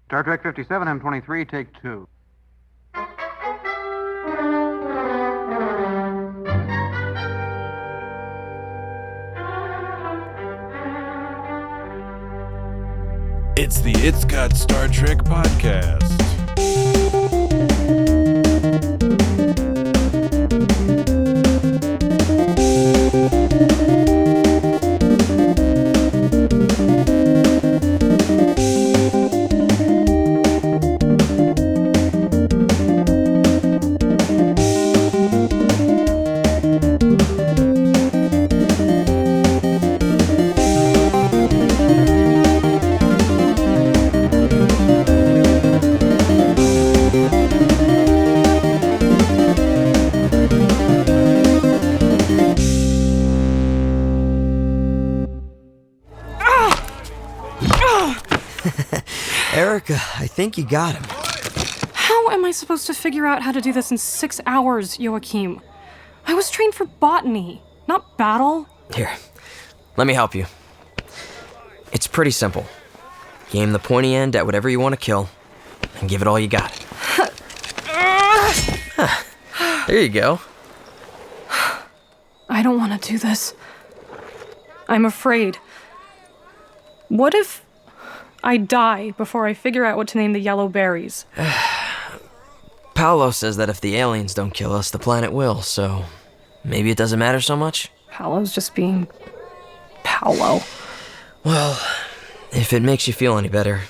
Star Trek 57, M23, take 2. It's the It's Got Star Trek podcast. Erica, I think you got him. How am I supposed to figure out how to do this in 6 hours, Joachim? I was trained for botany, not battle. Here, let me help you. It's pretty simple. You aim the pointy end at whatever you want to kill, and give it all you got. There you go. I don't want to do this. I'm afraid. What if I die before I figure out what to name the yellow berries? Paolo says that if the aliens don't kill us, the planet will, so maybe it doesn't matter so much? Paolo's just being Paolo. Well, if it makes you feel any better,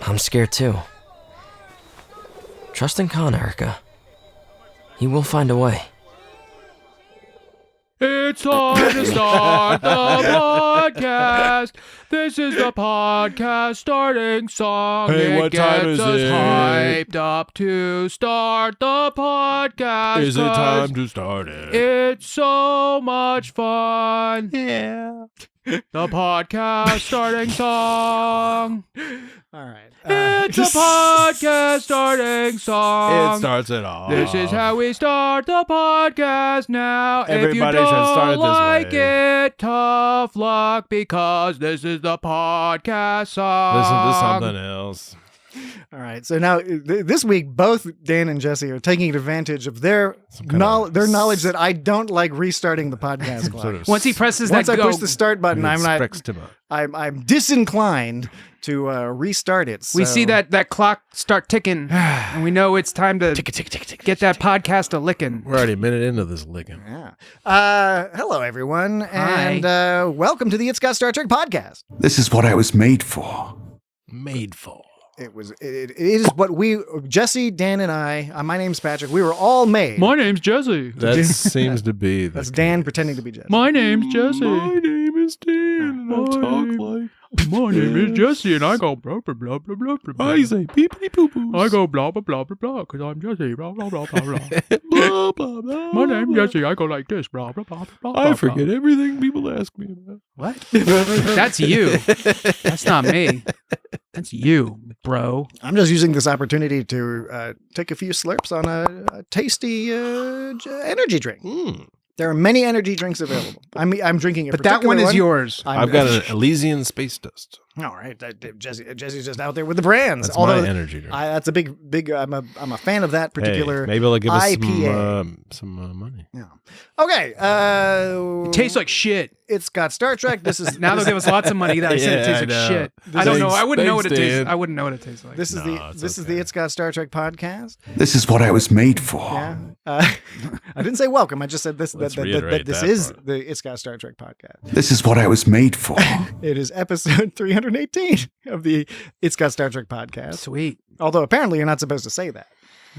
I'm scared too. Trust in Khan, Erica. He will find a way. It's time to start the podcast. This is the podcast starting song. Hey, what time is us it? Hyped up to start the podcast. Is it time to start it? It's so much fun. Yeah. The podcast starting song. All right. It's a podcast starting song. It starts it all. This is how we start the podcast now. Everybody if you should don't start it this like way. it, tough luck, because this is the podcast song. Listen to something else. All right. So now this week, both Dan and Jesse are taking advantage of their knowledge that I don't like restarting the podcast clock. Once he presses Once that I go, push the start button, I'm disinclined to restart it. we so- see that clock start ticking, and we know it's time to get that podcast a licking. We're already a minute into this licking. Yeah. Hello, everyone, and welcome to the It's Got Star Trek podcast. This is what I was made for. Made for. It is what we, Jesse, Dan, and I. My name's Patrick. We were all made. My name's Jesse. That seems to be the That's Dan pretending to be Jesse. My name's Jesse. My name is Dan, and I talk like... My name is Jesse, and I go blah, blah, blah, blah, blah, blah. I say peepity-poo-poos. I go blah, blah, blah, blah, blah, because I'm Jesse, blah, blah, blah, blah, blah. blah, blah, blah. My name's Jesse, I go like this, blah, blah, blah, blah, blah. I forget everything people ask me about. What? That's you. That's not me. That's you, bro. I'm just using this opportunity to take a few slurps on a tasty energy drink. There are many energy drinks available. I'm drinking a But that one particular is yours. I've got an Elysian space dust. All right, Jesse's just out there with the brands. That's my energy drink. That's a big. I'm a fan of that particular. Hey, maybe they'll give us IPA. some money. Yeah. Okay. It tastes like shit. It's got Star Trek. This is Now they'll give us lots of money. That I said it tastes I like know. shit. I don't know. I wouldn't know what it Thanks, tastes. Dan. I wouldn't know what it tastes like. This is the It's Got Star Trek podcast. This is what I was made for. Yeah. I didn't say welcome. I just said this. Let's That reiterate this that is part. the It's Got Star Trek podcast. This is what I was made for. It is episode 318 of the It's Got Star Trek podcast. Sweet. Although apparently you're not supposed to say that.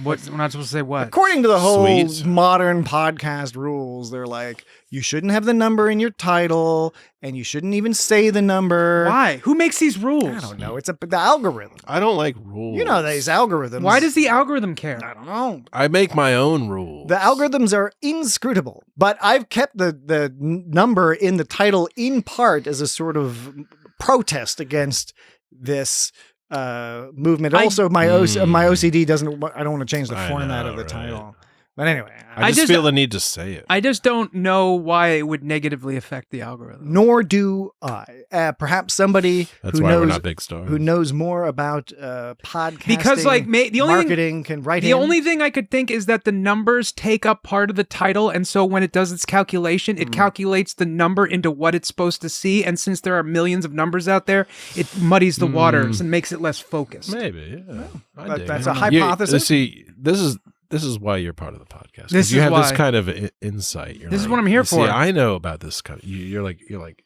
What? We're not supposed to say what? According to the whole Sweet. modern podcast rules, they're like, you shouldn't have the number in your title, and you shouldn't even say the number. Why? Who makes these rules? I don't know. It's the algorithm. I don't like rules. You know these algorithms. Why does the algorithm care? I don't know. I make my own rules. The algorithms are inscrutable, but I've kept the number in the title in part as a sort of protest against this movement. Also, my OCD doesn't. I don't want to change the I format know, of the right. title. But anyway, I just feel the need to say it. I just don't know why it would negatively affect the algorithm. nor do I. Perhaps somebody That's who why we're knows not big stars. who knows more about podcasting, Because like the only marketing can write the in. only thing I could think is that the numbers take up part of the title, and so when it does its calculation, it calculates the number into what it's supposed to see. And since there are millions of numbers out there, it muddies the waters and makes it less focused. Maybe, yeah. I dig that's it. a hypothesis. See, this is why you're part of the podcast. 'Cause This you is have why. this kind of insight. You're This is like, what I'm here you see, for. I know about this kind of. You're like,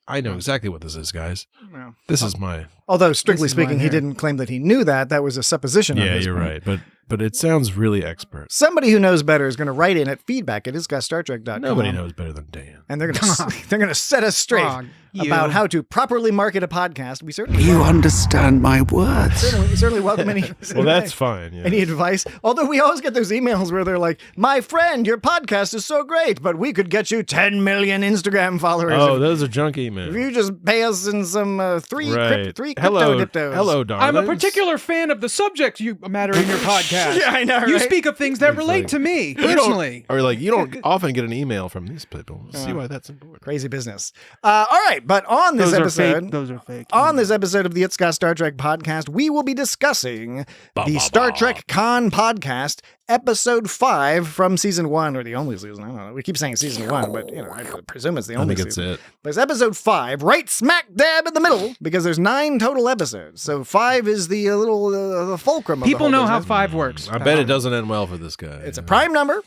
I know exactly what this is, guys. Yeah. This is my. Although strictly This is why speaking, I'm he here. didn't claim that he knew that. That was a supposition. on Yeah, his you're part. right, but it sounds really expert. Somebody who knows better is going to write in at feedback@isgotstartrek.com. Nobody knows better than Dan. And they're going to set us straight Aw, you. about how to properly market a podcast. We certainly You welcome- understand my words. certainly welcome any. Well, that's fine. Yeah. Any advice? Although we always get those emails where they're like, "My friend, your podcast is so great, but we could get you 10 million Instagram followers Oh, if those are junk emails. you just pay us in some three Right. crypto Hello, diptos." hello, darling. I'm a particular fan of the subject matter in your podcast. Yeah, I know, You right? speak of things that relate like- to me You don't- personally. Or like you don't often get an email from these people. See why that's important. Crazy business. All right, but on this Those are episode, fake. Those are fake. on this episode of the It's Got Star Trek podcast, we will be discussing the Star Trek Con podcast, episode 5 from season 1, or the only season. I don't know. We keep saying season 1, but I presume it's the I only think it's season. it. But it's episode 5, right smack dab in the middle, because there's 9 total episodes. So 5 is the little the fulcrum. Of the People whole know how business. 5 works. I bet it doesn't end well for this guy. It's a prime number.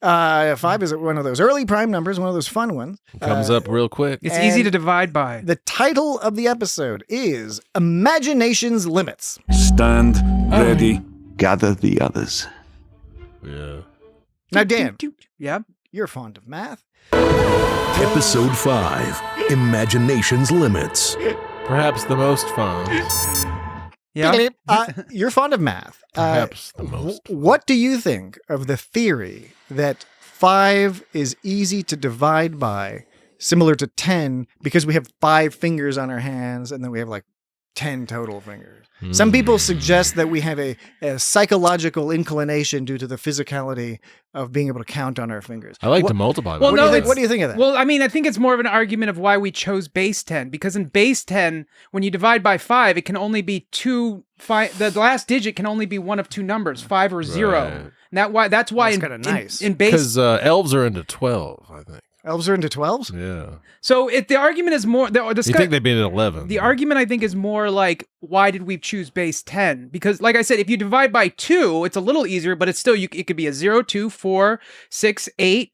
5 is one of those early prime numbers, one of those fun ones. Comes up real quick. It's easy and- to divide by. The title of the episode is Imagination's Limits. Stand ready. Gather the others. Yeah. Now, Dan, Yeah. you're fond of math. Episode 5, Imagination's Limits. Perhaps the most fun. Yeah. You're fond of math. Perhaps the most. What do you think of the theory that 5 is easy to divide by, similar to 10, because we have 5 fingers on our hands and then we have like 10 total fingers? Some people suggest that we have a psychological inclination due to the physicality of being able to count on our fingers. I like to multiply. Well, by What do you no, think- it's- what do you think of that? Well, I mean, I think it's more of an argument of why we chose base 10, because in base 10, when you divide by 5, it can only be the last digit can only be one of 2 numbers, 5 or 0. Right. And that's why That's kinda nice. in base. Because elves are into 12, I think. Elves are into 12s? Yeah. So the argument is more. You think they'd be at 11? The argument, I think, is more like, why did we choose base 10? Because, like I said, if you divide by 2, it's a little easier, but it's still, it could be a 0, 2, 4, 6, 8.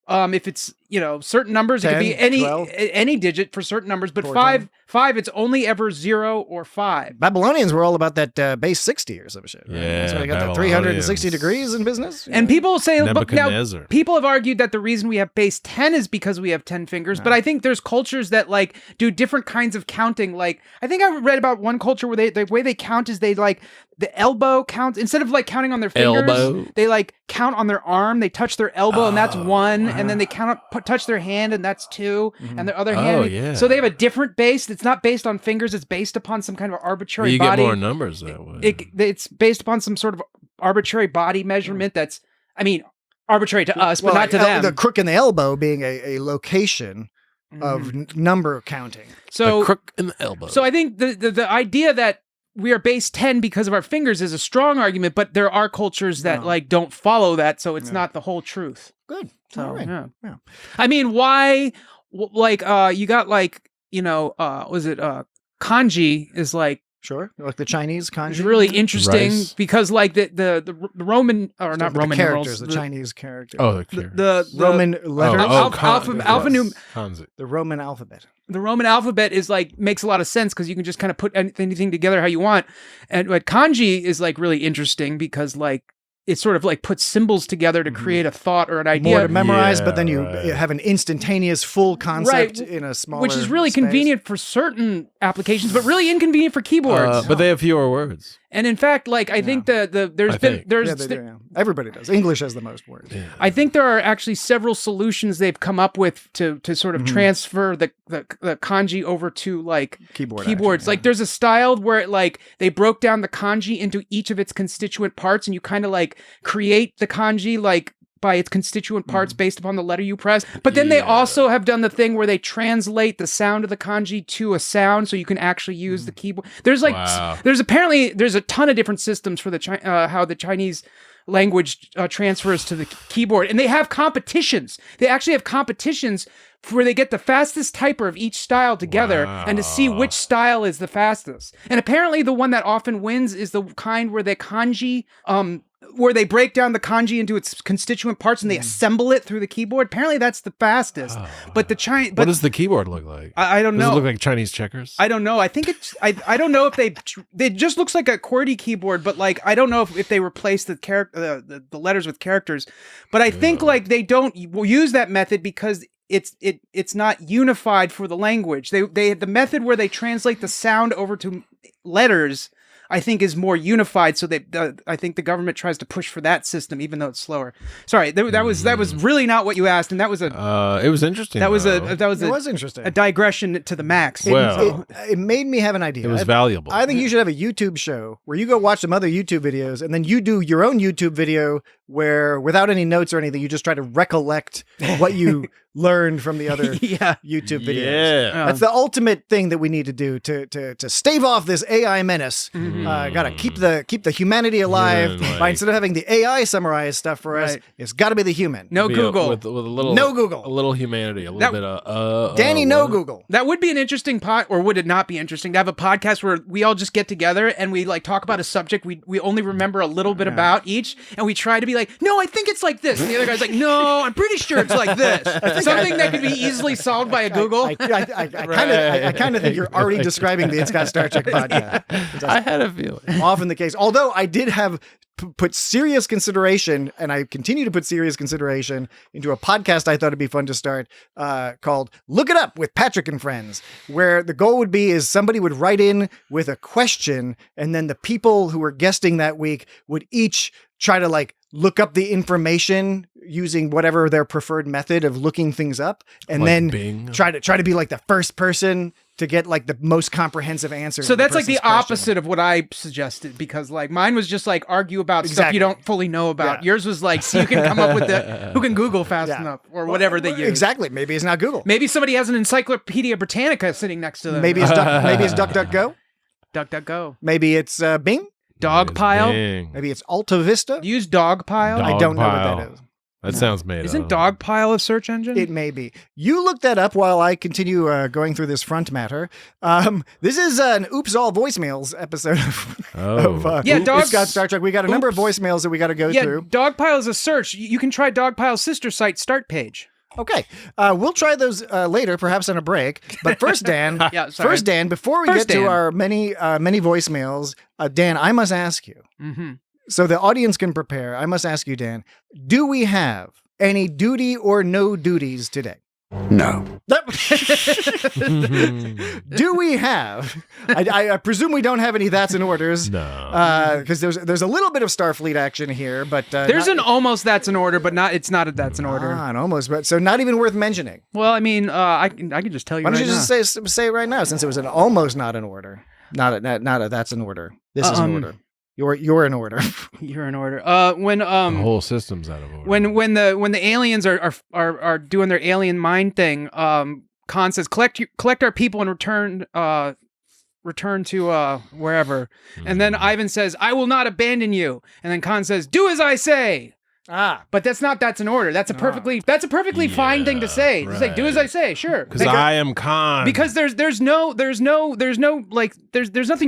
If it's, certain numbers, 10, it could be 12. any digit for certain numbers, but 14. 5, it's only ever 0 or 5. Babylonians were all about that base 60 or some shit. Right? Yeah, That's why they got that Babylonians. 360 degrees in business. And people say, but now Nebuchadnezzar. people have argued that the reason we have base 10 is because we have 10 fingers. But I think there's cultures that like do different kinds of counting. Like I think I read about one culture where the way they count is they like the elbow counts instead of like counting on their fingers. Elbow? They like count on their arm. They touch their elbow and that's 1, and then they touch their hand and that's 2, and their other hand. yeah. So they have a different base. It's not based on fingers. It's based upon some kind of arbitrary You body. get more numbers that way. It's based upon some sort of arbitrary body measurement that's, I mean, arbitrary to us, but Well, not to them. The crook in the elbow being a location of number counting. So, the crook in the elbow. so I think the idea that we are base 10 because of our fingers is a strong argument, but there are cultures that like don't follow that, so it's not the whole truth. Good. So, All right. yeah. I mean, why, like, you got like, was it, kanji is like, Sure. Like the Chinese is kanji. really interesting Rice. because like the Roman, or not The Roman characters, numerals, the Chinese characters. oh, the character. the Roman letters. Kanji. The Roman alphabet. the Roman alphabet is like makes a lot of sense because you can just kind of put anything together how you want. And but kanji is like really interesting because like it sort of like puts symbols together to create a thought or an idea. More to memorize, Yeah, but then you right. have an instantaneous full concept Right, in a smaller which is really space. convenient for certain applications, but really inconvenient for keyboards. But they have fewer words. And in fact, like I think there's I been think. there's Yeah, they do, yeah. Everybody does. English has the most words. I think there are actually several solutions they've come up with to sort of transfer the kanji over to like Keyboards. keyboards. Like there's a style where it like they broke down the kanji into each of its constituent parts, and you kind of like create the kanji like by its constituent parts based upon the letter you press. But then they also have done the thing where they translate the sound of the kanji to a sound so you can actually use the keyboard. There's like, there's a ton of different systems for the how the Chinese language transfers to the keyboard, and they have competitions. They actually have competitions where they get the fastest typer of each style together and to see which style is the fastest. And apparently the one that often wins is the kind where the kanji where they break down the kanji into its constituent parts and they assemble it through the keyboard. Apparently that's the fastest. But the Chinese... What does the keyboard look like? I don't know. Does it look like Chinese checkers? I don't know. I think it's... I don't know if it just looks like a QWERTY keyboard, but like I don't know if they replace the letters with characters. But I think like they don't use that method because it's not unified for the language. The method where they translate the sound over to letters, I think, is more unified. So I think the government tries to push for that system, even though it's slower. Sorry, that was really not what you asked, and that was it was interesting. That was interesting. A digression to the max. It made me have an idea. It was valuable. I think you should have a YouTube show where you go watch some other YouTube videos, and then you do your own YouTube video where, without any notes or anything, you just try to recollect what you learned from the other YouTube videos. Yeah. That's the ultimate thing that we need to do to stave off this AI menace. Gotta keep the humanity alive by, instead of having the AI summarize stuff for us, it's got to be the human. No Google. With a little, no Google. A little humanity. A little bit of Danny, no Google. That would be an interesting or would it not be interesting to have a podcast where we all just get together and we like talk about a subject we only remember a little bit about each, and we try to be like, no, I think it's like this, and the other guy's like, no, I'm pretty sure it's like this. Something that could be easily solved by a Google. I kind of think you're already describing the It's Got Star Trek podcast. I had a feeling. Often the case. Although I did have put serious consideration, and I continue to put serious consideration into a podcast I thought it'd be fun to start called Look It Up with Patrick and Friends, where the goal would be is somebody would write in with a question, and then the people who were guesting that week would each try to like look up the information using whatever their preferred method of looking things up, and like then Bing. try to be like the first person to get like the most comprehensive answer. So that's like the person's opposite question. of what I suggested, because like mine was just like argue about stuff you don't fully know about. Yours was like, see, you can come up with who can Google fast enough or whatever they use. Exactly. Maybe it's not Google. Maybe somebody has an Encyclopedia Britannica sitting next to them. Maybe it's DuckDuckGo. DuckDuckGo. Maybe it's Bing. Dogpile. Maybe it's Alta Vista. Use Dogpile. I don't know what that is. That sounds made Isn't up. Dogpile a search engine? It may be. You look that up while I continue going through this front matter. This is an Oops All Voicemails episode of It's Got Star Trek. We got a number of voicemails that we got to go through. Dogpile is a search. You can try Dogpile's sister site start page. Okay. We'll try those later, perhaps on a break. But first, Dan, before we get to our many voicemails, Dan, I must ask you. Mm-hmm. So the audience can prepare. I must ask you, Dan, do we have any duty or no duties today? No. Do we have? I presume we don't have any that's in orders. No. Because there's a little bit of Starfleet action here, but there's an almost that's in order, but it's not a that's in order. An almost, but so not even worth mentioning. Well, I mean, I can just tell you. Why don't you just say it right now, since it was an almost not in order, not a that's in order. This is in order. You're in order. You're in order. When the whole system's out of order. When the aliens are doing their alien mind thing, Khan says collect our people and return to wherever. And then Ivan says, I will not abandon you. And then Khan says, do as I say. But that's an order. That's a perfectly fine thing to say. Right. Just like, do as I say, sure. Because I am Khan. Because there's nothing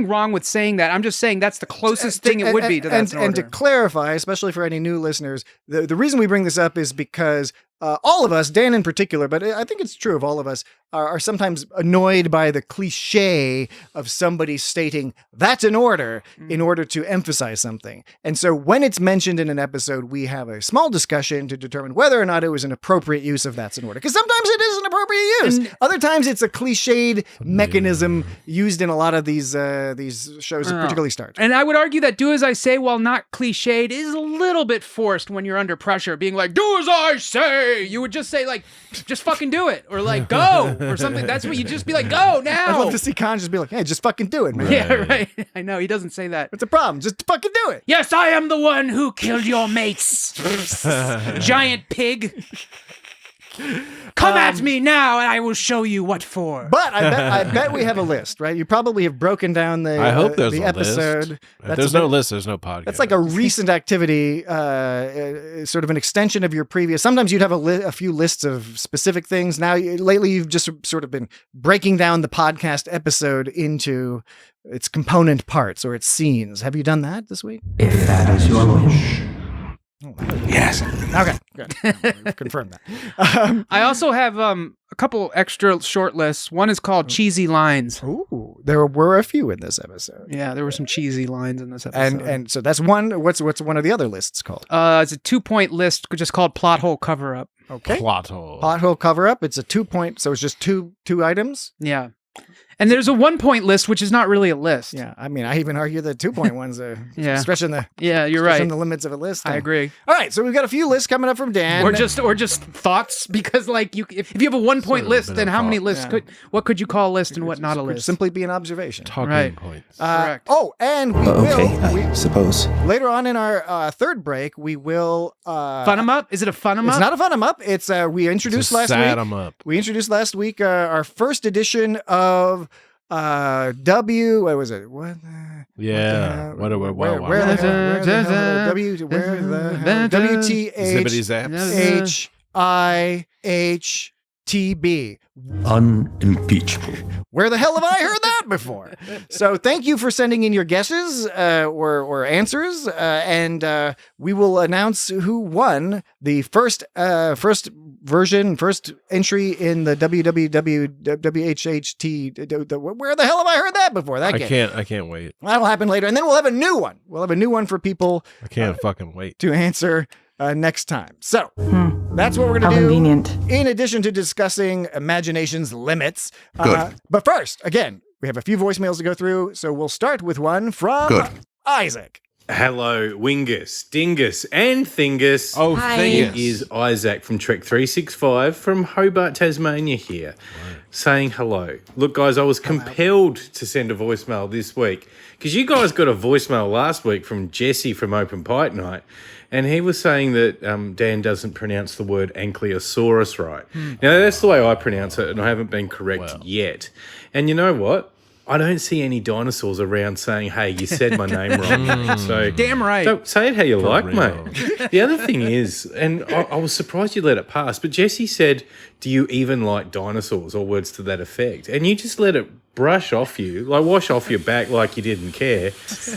wrong with saying that. I'm just saying that's the closest thing it would be to that's an order. And to clarify, especially for any new listeners, the reason we bring this up is because all of us, Dan in particular, but I think it's true of all of us, are sometimes annoyed by the cliche of somebody stating that's in order to emphasize something. And so when it's mentioned in an episode, we have a small discussion to determine whether or not it was an appropriate use of that's in order. Because sometimes it is an appropriate use. Other times it's a cliched mechanism used in a lot of these shows, particularly Star Trek. And I would argue that do as I say, while not cliched, is a little bit forced when you're under pressure, being like, do as I say. hey, you would just say, like, just fucking do it. Or, like, go. Or something. That's what you'd just be like, go now. I'd love to see Khan just be like, hey, just fucking do it, man. Yeah, right. I know. He doesn't say that. What's the problem? Just fucking do it. Yes, I am the one who killed your mates. Giant pig. Come at me now, and I will show you what for. But I bet we have a list, right? You probably have broken down the I hope there's the a episode. list. If there's no list, there's no podcast. That's like a recent activity, sort of an extension of your previous. Sometimes you'd have a few lists of specific things. Now, lately, you've just sort of been breaking down the podcast episode into its component parts or its scenes. Have you done that this week? If that is your wish. Yes. Okay, good. We've confirmed that. I also have a couple extra short lists. One is called Cheesy Lines. Ooh, there were a few in this episode. Yeah, there were some cheesy lines in this episode. And so that's one. What's one of the other lists called? It's a 2-point list just called Plot Hole Cover Up. Okay. Plot hole. Plot hole cover up. It's a 2-point. So it's just two items. Yeah. And there's a 1-point list, which is not really a list. Yeah, I mean, I even argue that 2-point ones are Yeah. stretching the You're stretching right. the limits of a list. I agree. All right, so we've got a few lists coming up from Dan. Or just thoughts, because like if you have a 1-point list, then how many lists what could you call a list and what not a Could list? simply be an observation. Talking Right. points. Correct. Oh, and we Okay, will I suppose. later on in our third break, we will Fun 'em up? Is it a fun 'em It's up? not a fun 'em up. It's we introduced last week. Sat 'em up. We introduced last week our first edition of what was it? What? Yeah. Where the Zippity zaps. WTHIHTB. Unimpeachable. Where the hell have I heard that before? So thank you for sending in your guesses or answers, and we will announce who won the first entry in the WWWHHT. Where the hell have I heard that before? That game. I can't wait. That'll happen later, and then we'll have a new one. We'll have a new one for people I can't fucking wait. to answer next time. So that's what we're going How to do. convenient. In addition to discussing imagination's limits. Good. But first, again, we have a few voicemails to go through, so we'll start with one from Good. Isaac. Hello, Wingus, Dingus, and Thingus. Oh, Hi. It is Isaac from Trek 365 from Hobart, Tasmania here, saying hello. Look, guys, I was compelled to send a voicemail this week because you guys got a voicemail last week from Jesse from Open Pike Night, and he was saying that Dan doesn't pronounce the word ankylosaurus right. Now, that's the way I pronounce it, and I haven't been correct yet. And you know what? I don't see any dinosaurs around saying, hey, you said my name wrong. So Damn right. don't say it how you like, real. mate. The other thing is, and I was surprised you let it pass, but Jesse said, do you even like dinosaurs, or words to that effect? And you just let it brush off you, like wash off your back like you didn't care.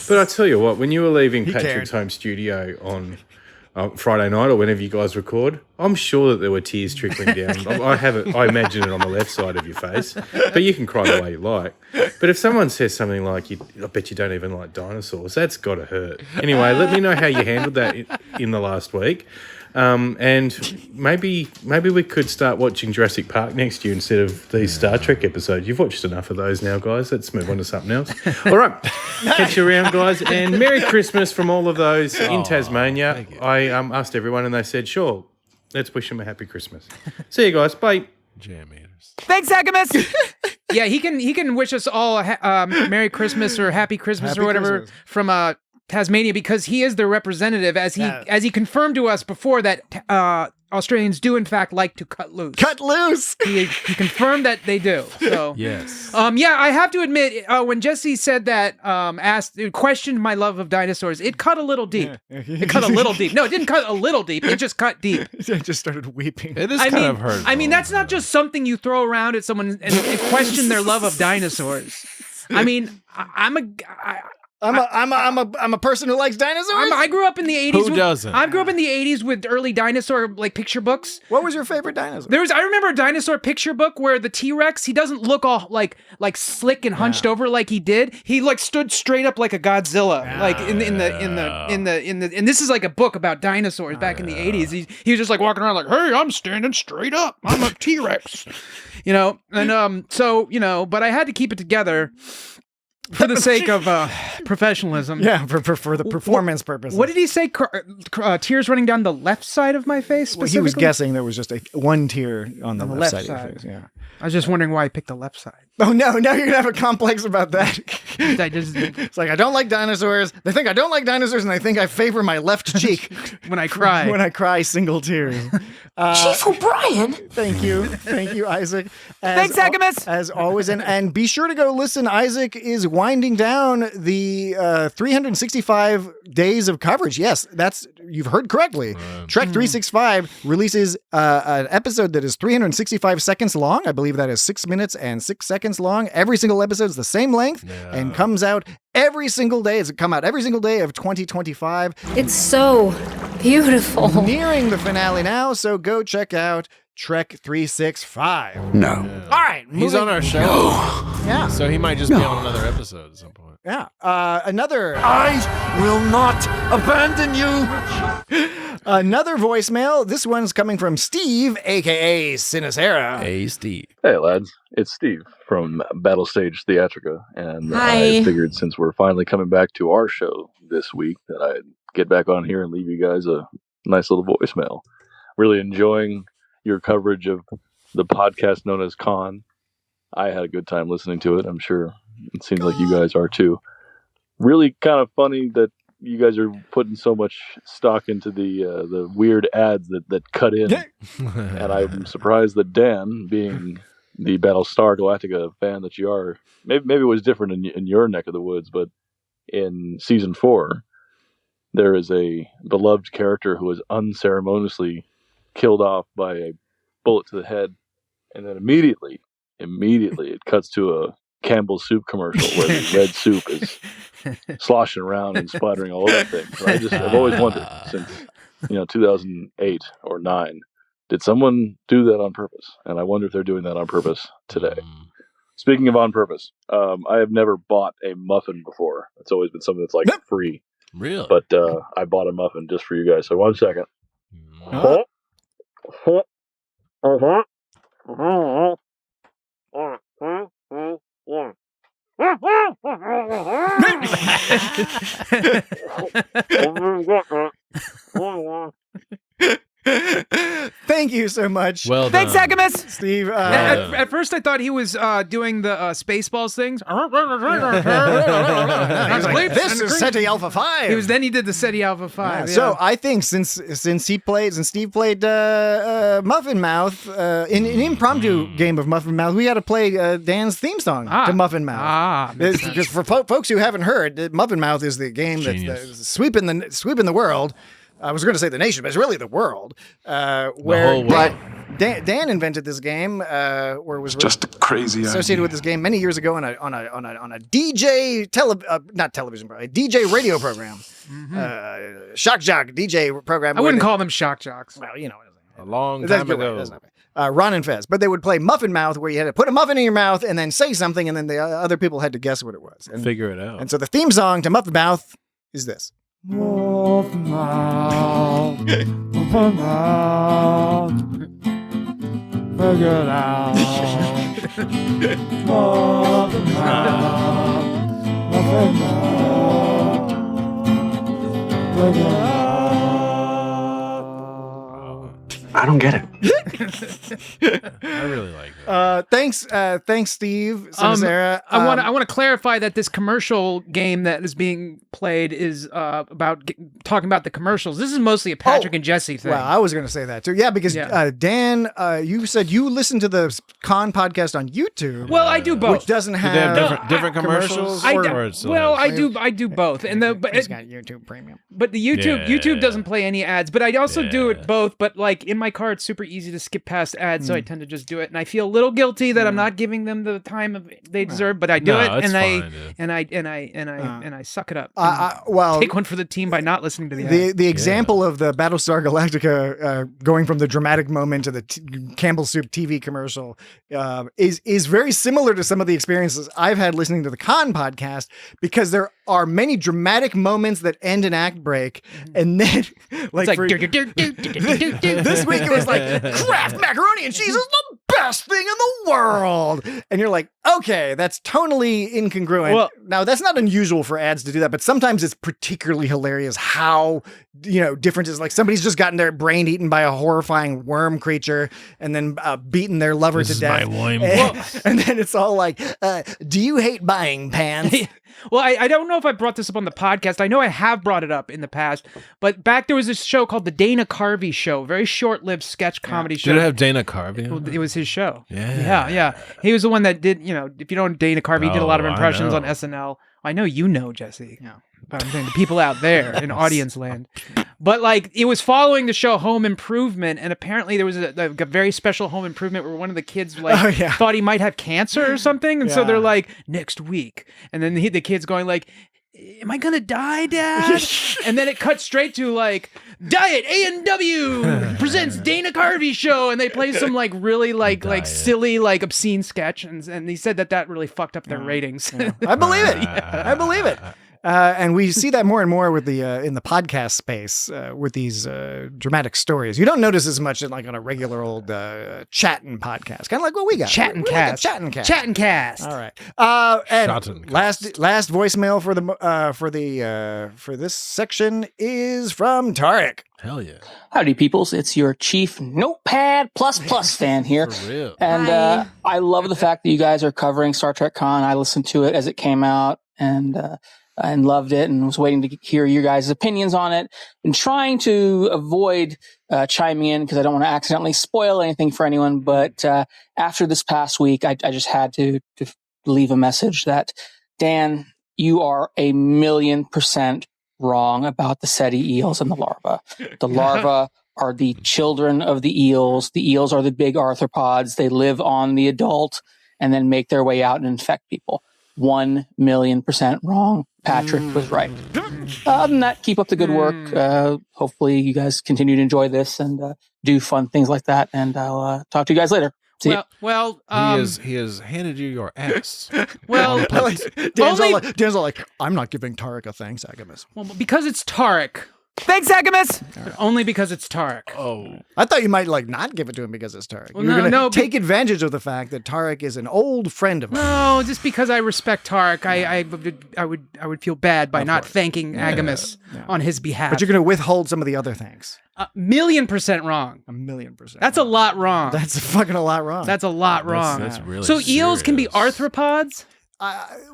But I tell you what, when you were leaving Patrick's home studio on Friday night or whenever you guys record, I'm sure that there were tears trickling down. I imagine it on the left side of your face, but you can cry the way you like. But if someone says something like, I bet you don't even like dinosaurs, that's got to hurt. Anyway, let me know how you handled that in the last week. And maybe we could start watching Jurassic Park next year instead of these Star Trek episodes. You've watched enough of those now, guys. Let's move on to something else. All right. Catch you around, guys. And Merry Christmas from all of those in Tasmania. I asked everyone and they said, sure, let's wish them a happy Christmas. See you guys. Bye. Jam eaters. Thanks, Hackamus. Yeah, he can wish us all a Merry Christmas or Happy Christmas Happy or whatever Christmas. from Tasmania, because he is their representative, as he confirmed to us before that Australians do in fact like to cut loose. Cut loose. He confirmed that they do. So Yes. yeah, I have to admit, when Jesse said that, questioned my love of dinosaurs, it cut a little deep. It cut a little deep. No, it didn't cut a little deep. It just cut deep. I just started weeping. It is kind of hurtful. I mean, that's not just something you throw around at someone and question their love of dinosaurs. I mean, I'm a person who likes dinosaurs. I grew up in the 80s. Who doesn't? I grew up in the 80s with early dinosaur like picture books. What was your favorite dinosaur? I remember a dinosaur picture book where the T-Rex, he doesn't look all like slick and hunched over like he did. He like stood straight up like a Godzilla. Like in the and this is like a book about dinosaurs back in the 80s. He was just like walking around like, "Hey, I'm standing straight up. I'm a T-Rex." You know, and so, you know, but I had to keep it together for the sake of professionalism. Yeah, for the performance purposes. What did he say? Tears running down the left side of my face? Well, he was guessing there was just one tear on the left side of your face. Yeah. I was just wondering why I picked the left side. Oh no! Now you're gonna have a complex about that. It's like I don't like dinosaurs. They think I don't like dinosaurs, and I think I favor my left cheek when I cry. When I cry, single tears. Chief O'Brien. Thank you, Isaac. Thanks, Agamus. As always, and be sure to go listen. Isaac is winding down the 365 days of coverage. Yes, you've heard correctly. Trek 365 releases an episode that is 365 seconds long. I believe that is 6 minutes and 6 seconds long. Every single episode is the same length and comes out every single day. It's come out every single day of 2025. It's so beautiful. Nearing the finale now, so go check out Trek 365. No. All right. He's on our show. Yeah. So he might just be on another episode at some point. Yeah. Another. I will not abandon you. Another voicemail. This one's coming from Steve, a.k.a. Sinacera. Hey, Steve. Hey, lads. It's Steve from Battle Stage Theatrica. And Hi. I figured since we're finally coming back to our show this week that I'd get back on here and leave you guys a nice little voicemail. Really enjoying your coverage of the podcast known as Con. I had a good time listening to it. I'm sure it seems like you guys are too. Really kind of funny that you guys are putting so much stock into the weird ads that cut in. And I'm surprised that Dan, being the Battlestar Galactica fan that you are, maybe it was different in your neck of the woods, but in season 4, there is a beloved character who was unceremoniously killed off by a bullet to the head, and then immediately it cuts to a Campbell's soup commercial where the red soup is sloshing around and splattering all over things. And I've always wondered since 2008 or 9, did someone do that on purpose? And I wonder if they're doing that on purpose today. Speaking of on purpose, I have never bought a muffin before. It's always been something that's like free. Really? But I bought a muffin just for you guys. So 1 second. Thank you so much. Well Thanks, done. Agamus. Steve. At first, I thought he was doing the Spaceballs things. This is Ceti Alpha 5. Then he did the Ceti Alpha 5. So I think since Steve played Muffin Mouth in an impromptu game of Muffin Mouth, we got to play Dan's theme song to Muffin Mouth. Because for folks who haven't heard, Muffin Mouth is the game that's sweeping the world. I was going to say the nation, but it's really the world. Where Dan invented this game, where it was Just a crazy associated idea. with this game many years ago on a DJ DJ radio program, Shock Jock DJ program. I wouldn't call them shock jocks. Well, A long time ago. Ron and Fez, but they would play Muffin Mouth, where you had to put a muffin in your mouth and then say something, and then the other people had to guess what it was and figure it out. And so the theme song to Muffin Mouth is this. Muffin mouth, muffin mouth, figure it out. Muffin mouth, muffin mouth, figure it out. I don't get it. I really like it. Thanks, Steve. Sinacera. I want to clarify that this commercial game that is being played is about talking about the commercials. This is mostly a Patrick and Jesse thing. Well, I was going to say that too. Yeah, because Dan, you said you listen to the Con podcast on YouTube. Well, I do both. Which doesn't Do they have have different commercials? I do both. And he's got YouTube Premium. But the YouTube doesn't play any ads. But I also do it both. But like in my car, it's super easy to skip past ads, so I tend to just do it. And I feel a little guilty that I'm not giving them the time they deserve. But I do it, and I suck it up. Well, take one for the team by not listening to the ads. The example of the Battlestar Galactica going from the dramatic moment to the Campbell Soup TV commercial is very similar to some of the experiences I've had listening to the Con podcast, because there are many dramatic moments that end an act break, and then this week it was like Kraft macaroni and cheese is the best thing in the world. And you're like, okay, that's totally incongruent. Well- now, that's not unusual for ads to do that, but sometimes it's particularly hilarious how, different is like somebody's just gotten their brain eaten by a horrifying worm creature and then beaten their lover to death. And then it's all like, do you hate buying pants? Well, I don't know if I brought this up on the podcast. I know I have brought it up in the past, but back there was this show called The Dana Carvey Show, very short-lived sketch comedy show. Did it have Dana Carvey? Well, it was his show. Yeah. He was the one that did, if you don't know Dana Carvey, he did a lot of Oh, I impressions know. on SNL. I know you know, Jesse. Yeah. But I'm saying the people out there in audience land. But like, it was following the show Home Improvement, and apparently there was a very special Home Improvement where one of the kids thought he might have cancer or something, and so they're like, next week, and then the kid's going like, am I gonna die, Dad? And then it cuts straight to like, Diet A&W presents Dana Carvey Show, and they play some like really like silly like obscene sketch, and he said that really fucked up their ratings. I believe it. I believe it. And we see that more and more with the in the podcast space with these dramatic stories. You don't notice as much in, like on a regular old chatting podcast, kind of like what we got. Chatting cast. Chatting cast. All right. And last voicemail for this section is from Tarek. Hell yeah. Howdy, peoples. It's your chief Notepad++ fan here. For real. And I love the fact that you guys are covering Star Trek Con. I listened to it as it came out and loved it and was waiting to hear your guys' opinions on it and trying to avoid chiming in because I don't want to accidentally spoil anything for anyone. But after this past week, I just had to leave a message that, Dan, you are 1,000,000% wrong about the Ceti eels and the larva. The larvae are the children of the eels. The eels are the big arthropods. They live on the adult and then make their way out and infect people. 1,000,000% wrong. Patrick was right. Other than that, keep up the good work. Hopefully you guys continue to enjoy this and do fun things like that. And I'll talk to you guys later. See ya. He has handed you your ass. Well, Dan's all like, I'm not giving Tarek a thanks, Agamus. Well, because it's Tarek. Thanks, Agamus. Only because it's Tarek. Oh, I thought you might like not give it to him because it's Tarek. Well, You're gonna no, take advantage of the fact that Tarek is an old friend of mine. No, just because I respect Tarek, I would feel bad by not thanking Agamus on his behalf. But you're going to withhold some of the other thanks. 1,000,000% wrong. 1,000,000%. That's a lot wrong. That's fucking a lot wrong. That's a lot wrong. That's really so eels can be arthropods?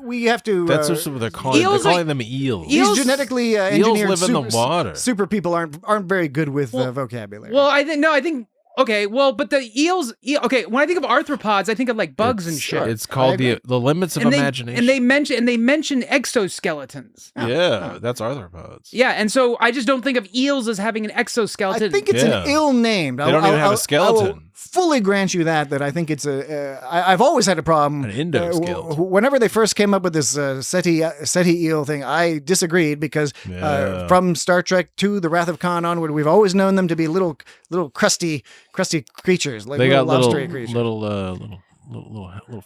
We have to. That's what they're calling. They're calling them eels. These genetically engineered live in the water. Super people aren't very good with vocabulary. Well, I think. Okay, well, but the eels. Okay, when I think of arthropods, I think of like bugs and shit. It's called the limits of imagination. And they mention exoskeletons. Yeah, that's arthropods. Yeah, and so I just don't think of eels as having an exoskeleton. I think it's an ill-named. They don't even have a skeleton. I will fully grant you that I think it's I've always had a problem. An endoskeleton. Whenever they first came up with this Ceti eel thing, I disagreed because from Star Trek to The Wrath of Khan onward, we've always known them to be little crusty creatures, like they got little creatures. Little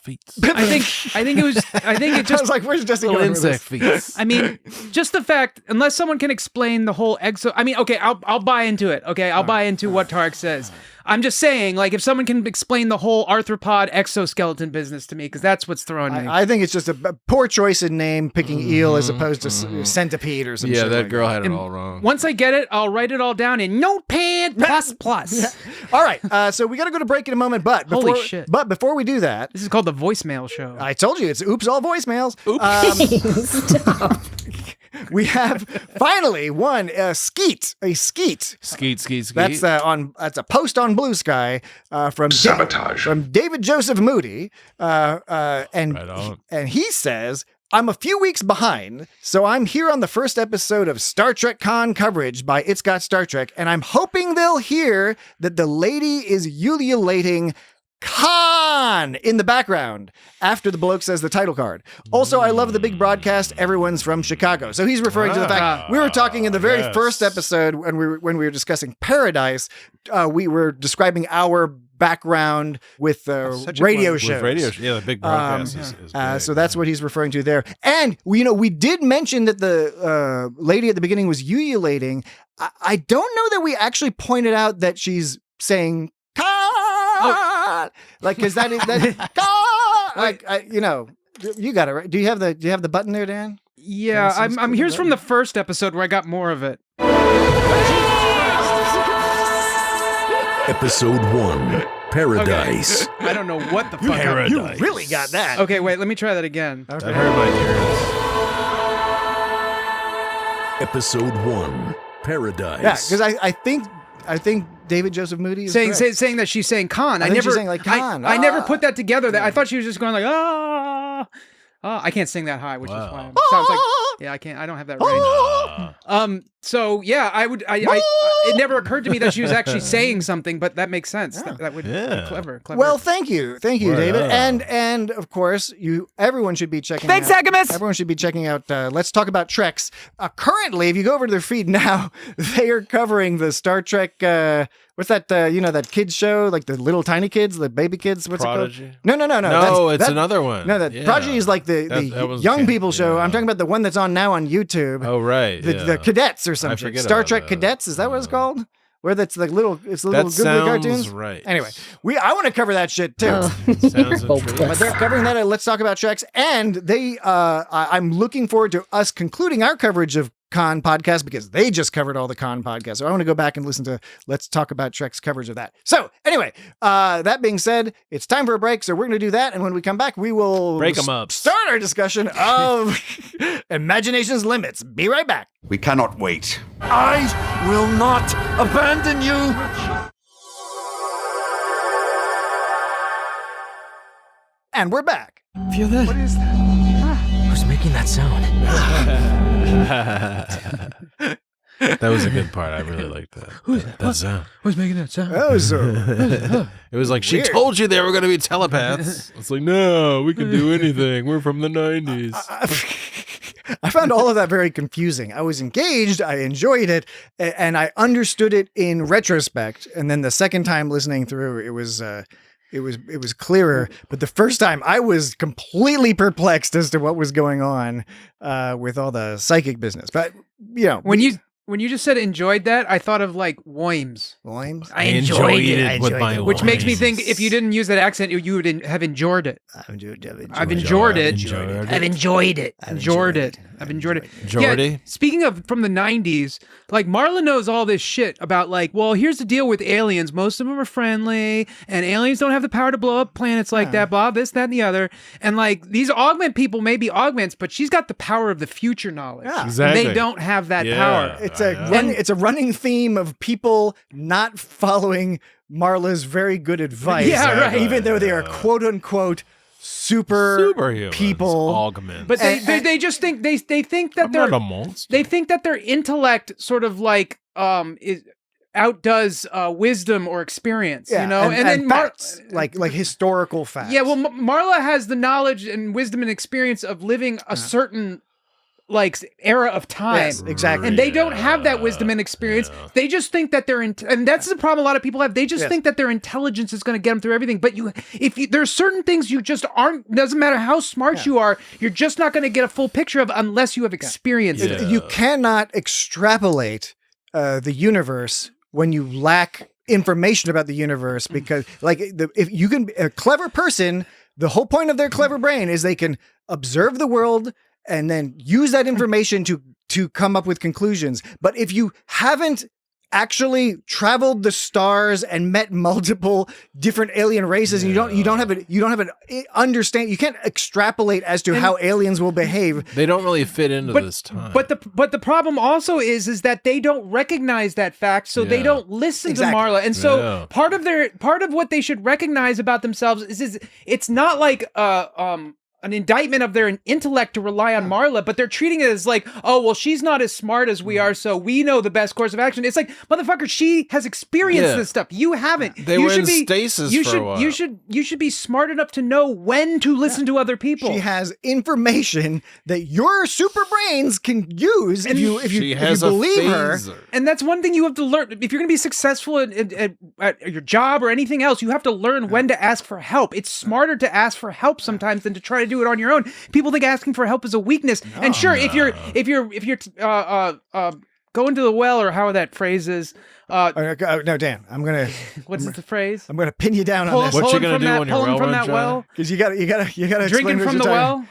feet. I think it just I was like, where's Jesse little going with insect this? feet. I mean, just the fact, unless someone can explain the whole I mean, okay, I'll buy into it. Okay, I'll buy into what Tarek says. I'm just saying, like, if someone can explain the whole arthropod exoskeleton business to me, because that's what's throwing me. I think it's just a poor choice in name, picking eel as opposed to centipede or something. Yeah, shit that like girl that. had it all wrong. Once I get it, I'll write it all down in Notepad++. All right, so we got to go to break in a moment, but before, Holy shit. But before we do that, This is called the voicemail show. I told you it's oops all voicemails. Stop. We have finally one skeet. Skeet. That's that's a post on Blue Sky from Sabotage. from David Joseph Moody, and he says, I'm a few weeks behind, so I'm here on the first episode of Star Trek Con coverage by It's Got Star Trek, and I'm hoping they'll hear that the lady is ululating Khan in the background after the bloke says the title card. Also, I love the big broadcast. Everyone's from Chicago. So he's referring to the fact we were talking in the very first episode when we were discussing Paradise. We were describing our background with radio shows. The big broadcast is big. So that's what he's referring to there. And we did mention that the lady at the beginning was ululating. I don't know that we actually pointed out that she's saying Khan. Like, because that is like you know, you got it right. Do you have the button there, Dan? Yeah, I'm here's from the first episode where I got more of it. Episode 1, Paradise. Okay. I don't know what the fuck. You really got that. Okay, wait, let me try that again. That hurt my ears. Episode 1, Paradise. Yeah, because I think David Joseph Moody is saying that she's saying Khan. I think she's saying like Khan. I never put that together. That I thought she was just going like I can't sing that high, which is why it sounds like I can't. I don't have that range. So yeah, it never occurred to me that she was actually saying something, but that makes sense. Yeah. That would be clever. Well, thank you, David, and of course, everyone should be checking. Thanks, Agamus. Everyone should be checking out. Let's talk about Treks. Currently, if you go over to their feed now, they are covering the Star Trek. What's that? That kids show, like the little tiny kids, the baby kids. What's Prodigy? it called? No. No, it's another one. No, Prodigy is like the young people show. Yeah. I'm talking about the one that's on now on YouTube. Oh, right. The cadets or something. Star Trek Cadets. Is that what it's called? Where that's like little googly cartoons. Right. Anyway, I want to cover that shit too. Sounds But they're covering that. Let's talk about Treks, and they. I'm looking forward to us concluding our coverage of Con podcast because they just covered all the Con podcasts. So I want to go back and listen to Let's Talk About Trek's coverage of that. So anyway, that being said, it's time for a break. So we're going to do that. And when we come back, we will break them up. Start our discussion of Imagination's Limits. Be right back. We cannot wait. I will not abandon you. And we're back. Feel that? What is that? Who's making that sound? That was a good part. I really liked that. That sound. Who's making that sound? It was like, she told you they were going to be telepaths. It's like, no, we can do anything. We're from the 90s. I found all of that very confusing. I was engaged, I enjoyed it, and I understood it in retrospect. And then the second time listening through, it was clearer. But the first time, I was completely perplexed as to what was going on with all the psychic business. But when you just said enjoyed that, I thought of like Woims. Woims? I enjoyed it. With my Which makes me think if you didn't use that accent, you would have enjoyed it. I've enjoyed it. I've enjoyed it. Jordy? Yeah, speaking of from the 90s, like Marla knows all this shit about like, well, here's the deal with aliens. Most of them are friendly and aliens don't have the power to blow up planets like that, blah, this, that, and the other. And like these augment people may be augments, but she's got the power of the future knowledge. Yeah. Exactly. They don't have that power. It's a running theme of people not following Marla's very good advice. Yeah, right. Even though they are quote unquote superhuman people. Augments. But they just think they think that not a monster. They think that their intellect sort of like outdoes wisdom or experience, you know, and then facts, like historical facts. Yeah, well, Marla has the knowledge and wisdom and experience of living a certain like era of time. Yes, exactly. And they don't have that wisdom and experience. Yeah. They just think that and that's the problem a lot of people have. They just think that their intelligence is going to get them through everything. But there's certain things you just aren't, doesn't matter how smart you are, you're just not going to get a full picture of unless you have experienced it. You cannot extrapolate the universe when you lack information about the universe, because like if you can, a clever person, the whole point of their clever brain is they can observe the world and then use that information to come up with conclusions. But if you haven't actually traveled the stars and met multiple different alien races, and you don't have an understand, you can't extrapolate as to how aliens will behave. They don't really fit into this time. But the problem also is that they don't recognize that fact, so they don't listen to Marla. And so part of what they should recognize about themselves is it's not like an indictment of their intellect to rely on Marla, but they're treating it as like, oh, well, she's not as smart as we are, so we know the best course of action. It's like, motherfucker, she has experienced this stuff. You haven't. They were in stasis for a while. You should be smart enough to know when to listen to other people. She has information that your super brains can use if you believe her. And that's one thing you have to learn. If you're going to be successful at your job or anything else, you have to learn when to ask for help. It's smarter to ask for help sometimes than to try to do it on your own. People think asking for help is a weakness. And sure, if you're go into the well, or how that phrase is. No, Dan, I'm gonna. What's the phrase? I'm gonna pin you down on this. What you gonna do on your well from run, that well? Because you gotta Drinking from the well.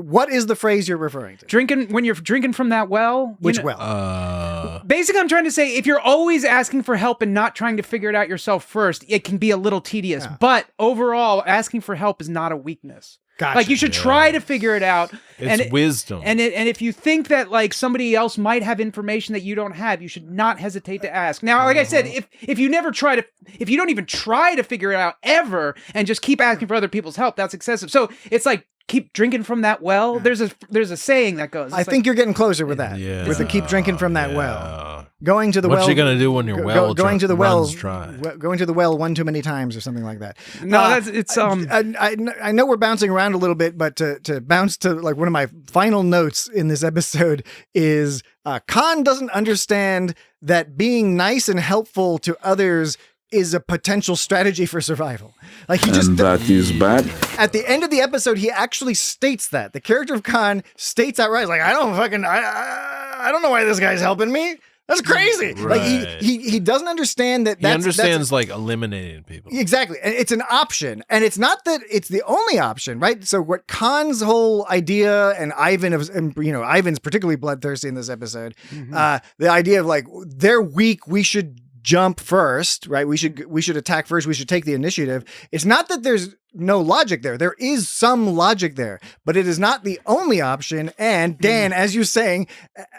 What is the phrase you're referring to? When you're drinking from that well. Which well? Basically, I'm trying to say, if you're always asking for help and not trying to figure it out yourself first, it can be a little tedious. But overall, asking for help is not a weakness. Gotcha. Like, you should try to figure it out. It's wisdom. And if you think that like somebody else might have information that you don't have, you should not hesitate to ask. Now, like I said, if you don't even try to figure it out ever and just keep asking for other people's help, that's excessive. So it's like, keep drinking from that well. There's a saying that goes. I think you're getting closer with that. Yeah. With the keep drinking from that well. Going to the well. What you gonna do when your well going to the well runs dry? Going to the well one too many times or something like that. No, I know we're bouncing around a little bit, but to bounce to like one of my final notes in this episode is Khan doesn't understand that being nice and helpful to others is a potential strategy for survival. Like that is bad. At the end of the episode, he actually states that. The character of Khan states outright, like, I don't know why this guy's helping me. That's crazy. Right. Like he doesn't understand that. He understands like eliminating people. Exactly, and it's an option, and it's not that it's the only option, right? So what Khan's whole idea, and Ivan's particularly bloodthirsty in this episode. The idea of like they're weak, we should jump first, right? We should attack first. We should take the initiative. It's not that there's no logic there. There is some logic there, but it is not the only option. And Dan, as you're saying,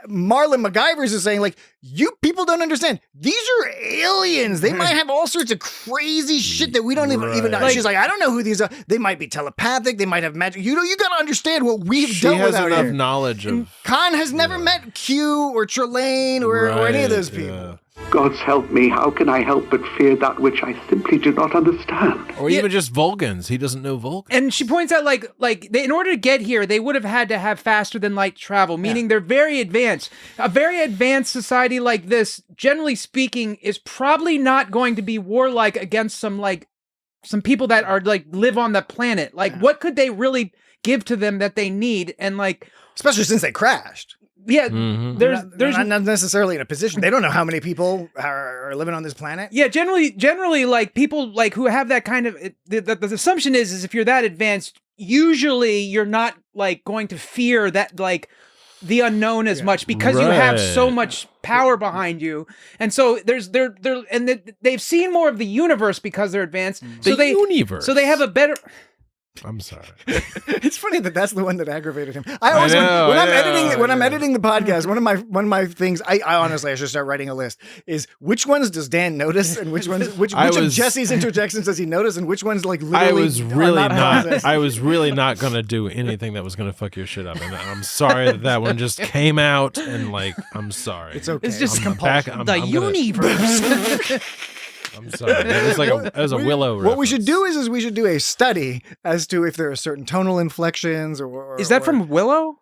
Marlon MacGyver's is saying, like, you people don't understand. These are aliens. They might have all sorts of crazy shit that we don't even know. She's like, I don't know who these are. They might be telepathic. They might have magic. You got to understand what we've dealt with out here. She has enough knowledge of... Khan has never met Q or Trelane or any of those people. God's help me, how can I help but fear that which I simply do not understand? Or even just Vulcans. He doesn't know Vulcan. And she points out, in order to get here, they would have had to have faster than light travel, meaning they're very advanced. A very advanced society like this, generally speaking, is probably not going to be warlike against some people that are live on the planet. What could they really give to them that they need? And especially since they crashed. Yeah, they're not necessarily in a position. They don't know how many people are living on this planet. Yeah, generally, people who have that kind of the assumption is if you're that advanced, usually you're not going to fear that the unknown as much because you have so much power behind you, and so they've seen more of the universe because they're advanced. So they have a better. I'm sorry. It's funny that's the one that aggravated him. When I'm editing the podcast, one of my things I honestly should start writing a list is which ones does Dan notice and which of Jesse's interjections does he notice and which ones literally I was really not gonna do anything that was gonna fuck your shit up, and I'm sorry that one just came out and I'm sorry. It's okay. It's just compulsion. The universe. I'm sorry. That was a Willow reference. What we should do is we should do a study as to if there are certain tonal inflections or is that from Willow?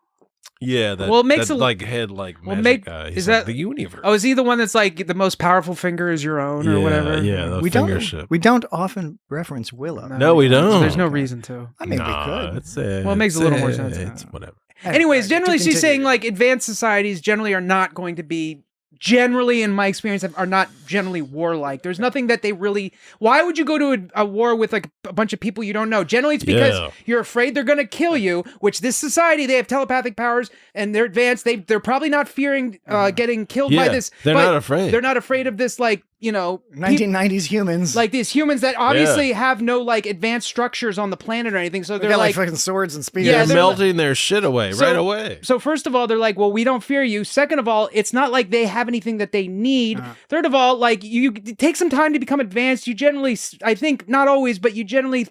Yeah, it makes head magic guy. He's the universe. Oh, is he the one that's the most powerful finger is your own or whatever? Yeah, the fingership. We don't often reference Willow. No, we don't. There's no reason to. I mean, we could. It makes a little more sense. It's whatever. Anyways, generally she's saying advanced societies generally are not going to be. Generally, in my experience, are not generally warlike. There's nothing that they really... Why would you go to a war with a bunch of people you don't know? Generally, it's because you're afraid they're going to kill you, which this society, they have telepathic powers, and they're advanced. They're probably not fearing getting killed by this. They're not afraid. They're not afraid of this, 1990s humans. These humans that obviously have no, advanced structures on the planet or anything, so they're fucking swords and spears. Yeah, they're melting their shit away right away. So first of all, they're well, we don't fear you. Second of all, it's not like they have anything that they need. Third of all, you take some time to become advanced. You generally, I think, not always, but you generally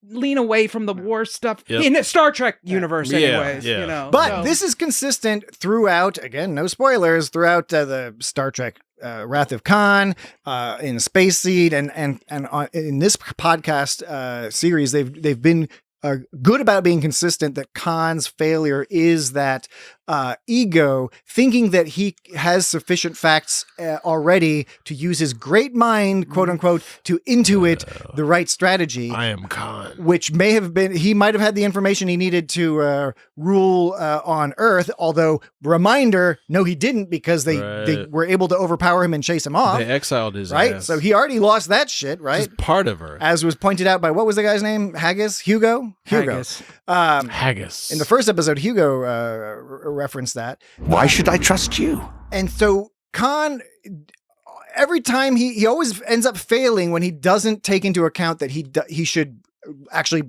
lean away from the war stuff in the Star Trek universe anyways. But this is consistent throughout, again, no spoilers, throughout the Star Trek Wrath of Khan, in Space Seed, and in this podcast series, they've been good about being consistent that Khan's failure is that ego, thinking that he has sufficient facts already to use his great mind, quote unquote, to intuit the right strategy. I am Khan. Which may have been, he might have had the information he needed to rule on Earth, although, reminder, no, he didn't, because they were able to overpower him and chase him off. They exiled his right? ass. So he already lost that shit, right? Just part of her. As was pointed out by, what was the guy's name? Haggis? Hugo? Haggis. Haggis. In the first episode, Hugo referenced that. Why should I trust you? And so Khan, every time he always ends up failing when he doesn't take into account that he should actually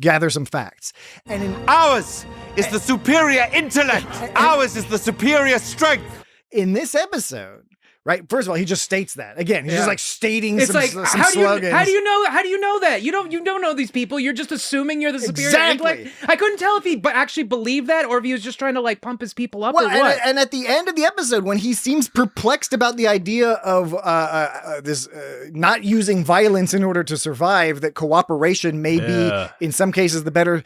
gather some facts. And ours is the superior intellect. Ours is the superior strength. In this episode, right? First of all, he just states that. Again, he's just like stating it's some slogans. How do you know that? You don't know these people. You're just assuming you're the superior intellect. I couldn't tell if he actually believed that or if he was just trying to like pump his people up or what. And at the end of the episode, when he seems perplexed about the idea of this not using violence in order to survive, that cooperation may be in some cases the better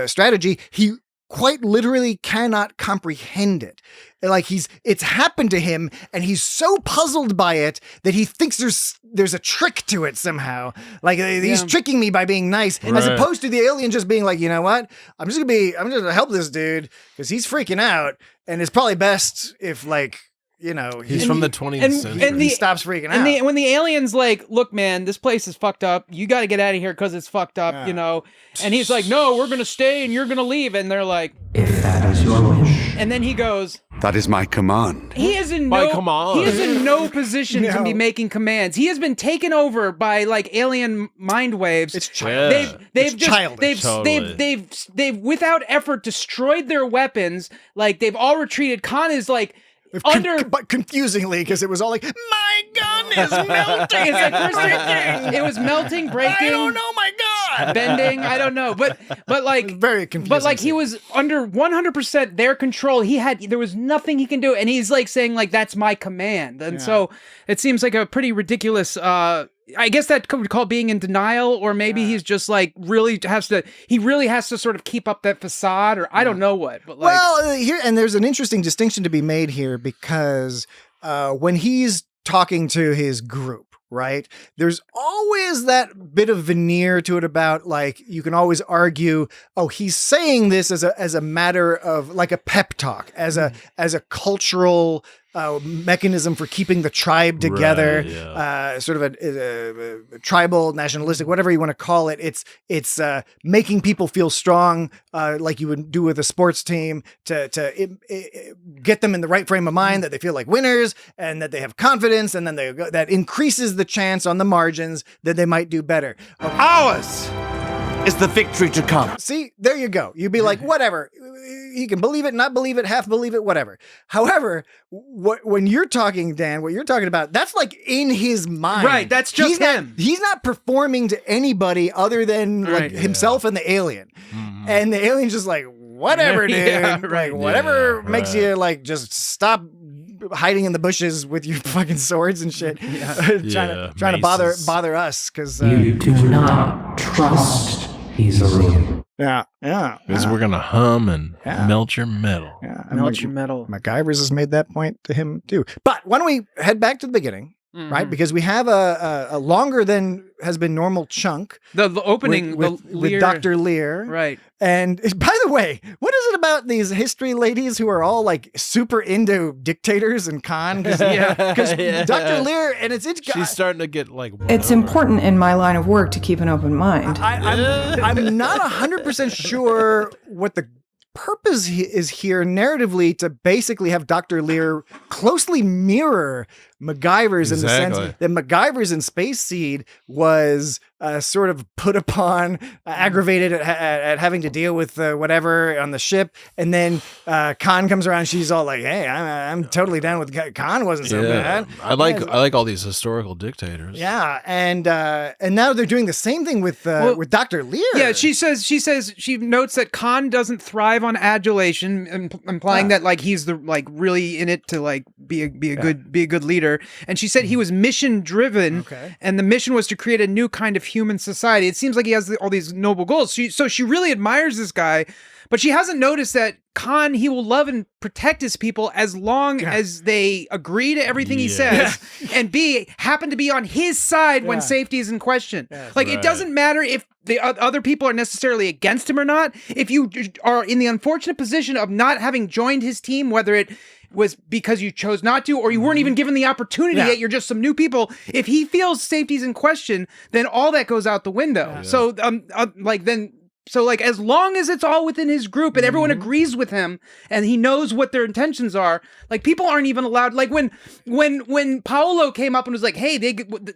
strategy, he quite literally cannot comprehend it. Like it's happened to him, and he's so puzzled by it that he thinks there's a trick to it somehow. Like he's tricking me by being nice, as opposed to the alien just being like, you know what? I'm just gonna help this dude because he's freaking out, and it's probably best if he's from the 20th century. And he stops freaking out. And when the alien's like, look, man, this place is fucked up. You got to get out of here because it's fucked up, And he's like, no, we're going to stay and you're going to leave. And they're like, if that is your wish. And then he goes, that is my command. He is in no position to be making commands. He has been taken over by like alien mind waves. It's childish. They've without effort destroyed their weapons. Like they've all retreated. Khan is like, but confusingly, because it was all like, my gun is melting. It's like, it was melting, breaking. I don't know, my God. Bending, I don't know. But like very confusing. But like he was under 100% their control. There was nothing he can do. And he's like saying like, that's my command. And so it seems like a pretty ridiculous I guess that could be called being in denial, or maybe he's just like really has to sort of keep up that facade, or I don't know what. But like, there's an interesting distinction to be made here, because when he's talking to his group, right, there's always that bit of veneer to it about like, you can always argue, oh, he's saying this as a matter of like a pep talk, as a cultural mechanism for keeping the tribe together, sort of a tribal, nationalistic, whatever you want to call it. It's making people feel strong, like you would do with a sports team, to get them in the right frame of mind, that they feel like winners and that they have confidence, and then that increases the chance on the margins that they might do better. Ours is the victory to come. See, there you go. You'd be like, whatever. He can believe it, not believe it, half believe it, whatever. However, when you're talking, Dan, what you're talking about, that's like in his mind. Right, that's just him. He's not performing to anybody other than himself and the alien. Mm-hmm. And the alien's just like, whatever, dude. Whatever makes you like just stop hiding in the bushes with your fucking swords and shit. Trying to bother us, because you do not trust easily. Because we're gonna hum and melt your metal. Melt your metal. MacGyver's has made that point to him too. But why don't we head back to the beginning, right? Because we have a longer than has been normal chunk. The opening with Dr. Lear, right? And by the way, what is it about these history ladies who are all like super into dictators and Khan? Because Dr. Lear, and she's starting to get like. It's important in my line of work to keep an open mind. I'm not 100% sure what the purpose is here narratively, to basically have Dr. Lear closely mirror MacGyver's in the sense that MacGyver's in Space Seed was sort of put upon, aggravated at having to deal with whatever on the ship, and then Khan comes around. She's all like, "Hey, I'm totally down with Khan. Wasn't so bad." I like all these historical dictators. Yeah, and now they're doing the same thing with Dr. Lear. Yeah, she notes that Khan doesn't thrive on adulation, implying that like he's the like really in it to like be a good leader. narrator, and she said he was mission driven, and the mission was to create a new kind of human society. It seems like he has all these noble goals. So she really admires this guy, but she hasn't noticed that Khan, he will love and protect his people as long as they agree to everything he says, and B, happen to be on his side when safety is in question. It doesn't matter if the other people are necessarily against him or not. If you are in the unfortunate position of not having joined his team, whether it was because you chose not to or you weren't even given the opportunity yet, you're just some new people. If he feels safety's in question, then all that goes out the window. So So as long as it's all within his group and everyone agrees with him and he knows what their intentions are, people aren't even allowed. When Paolo came up and was like, "Hey,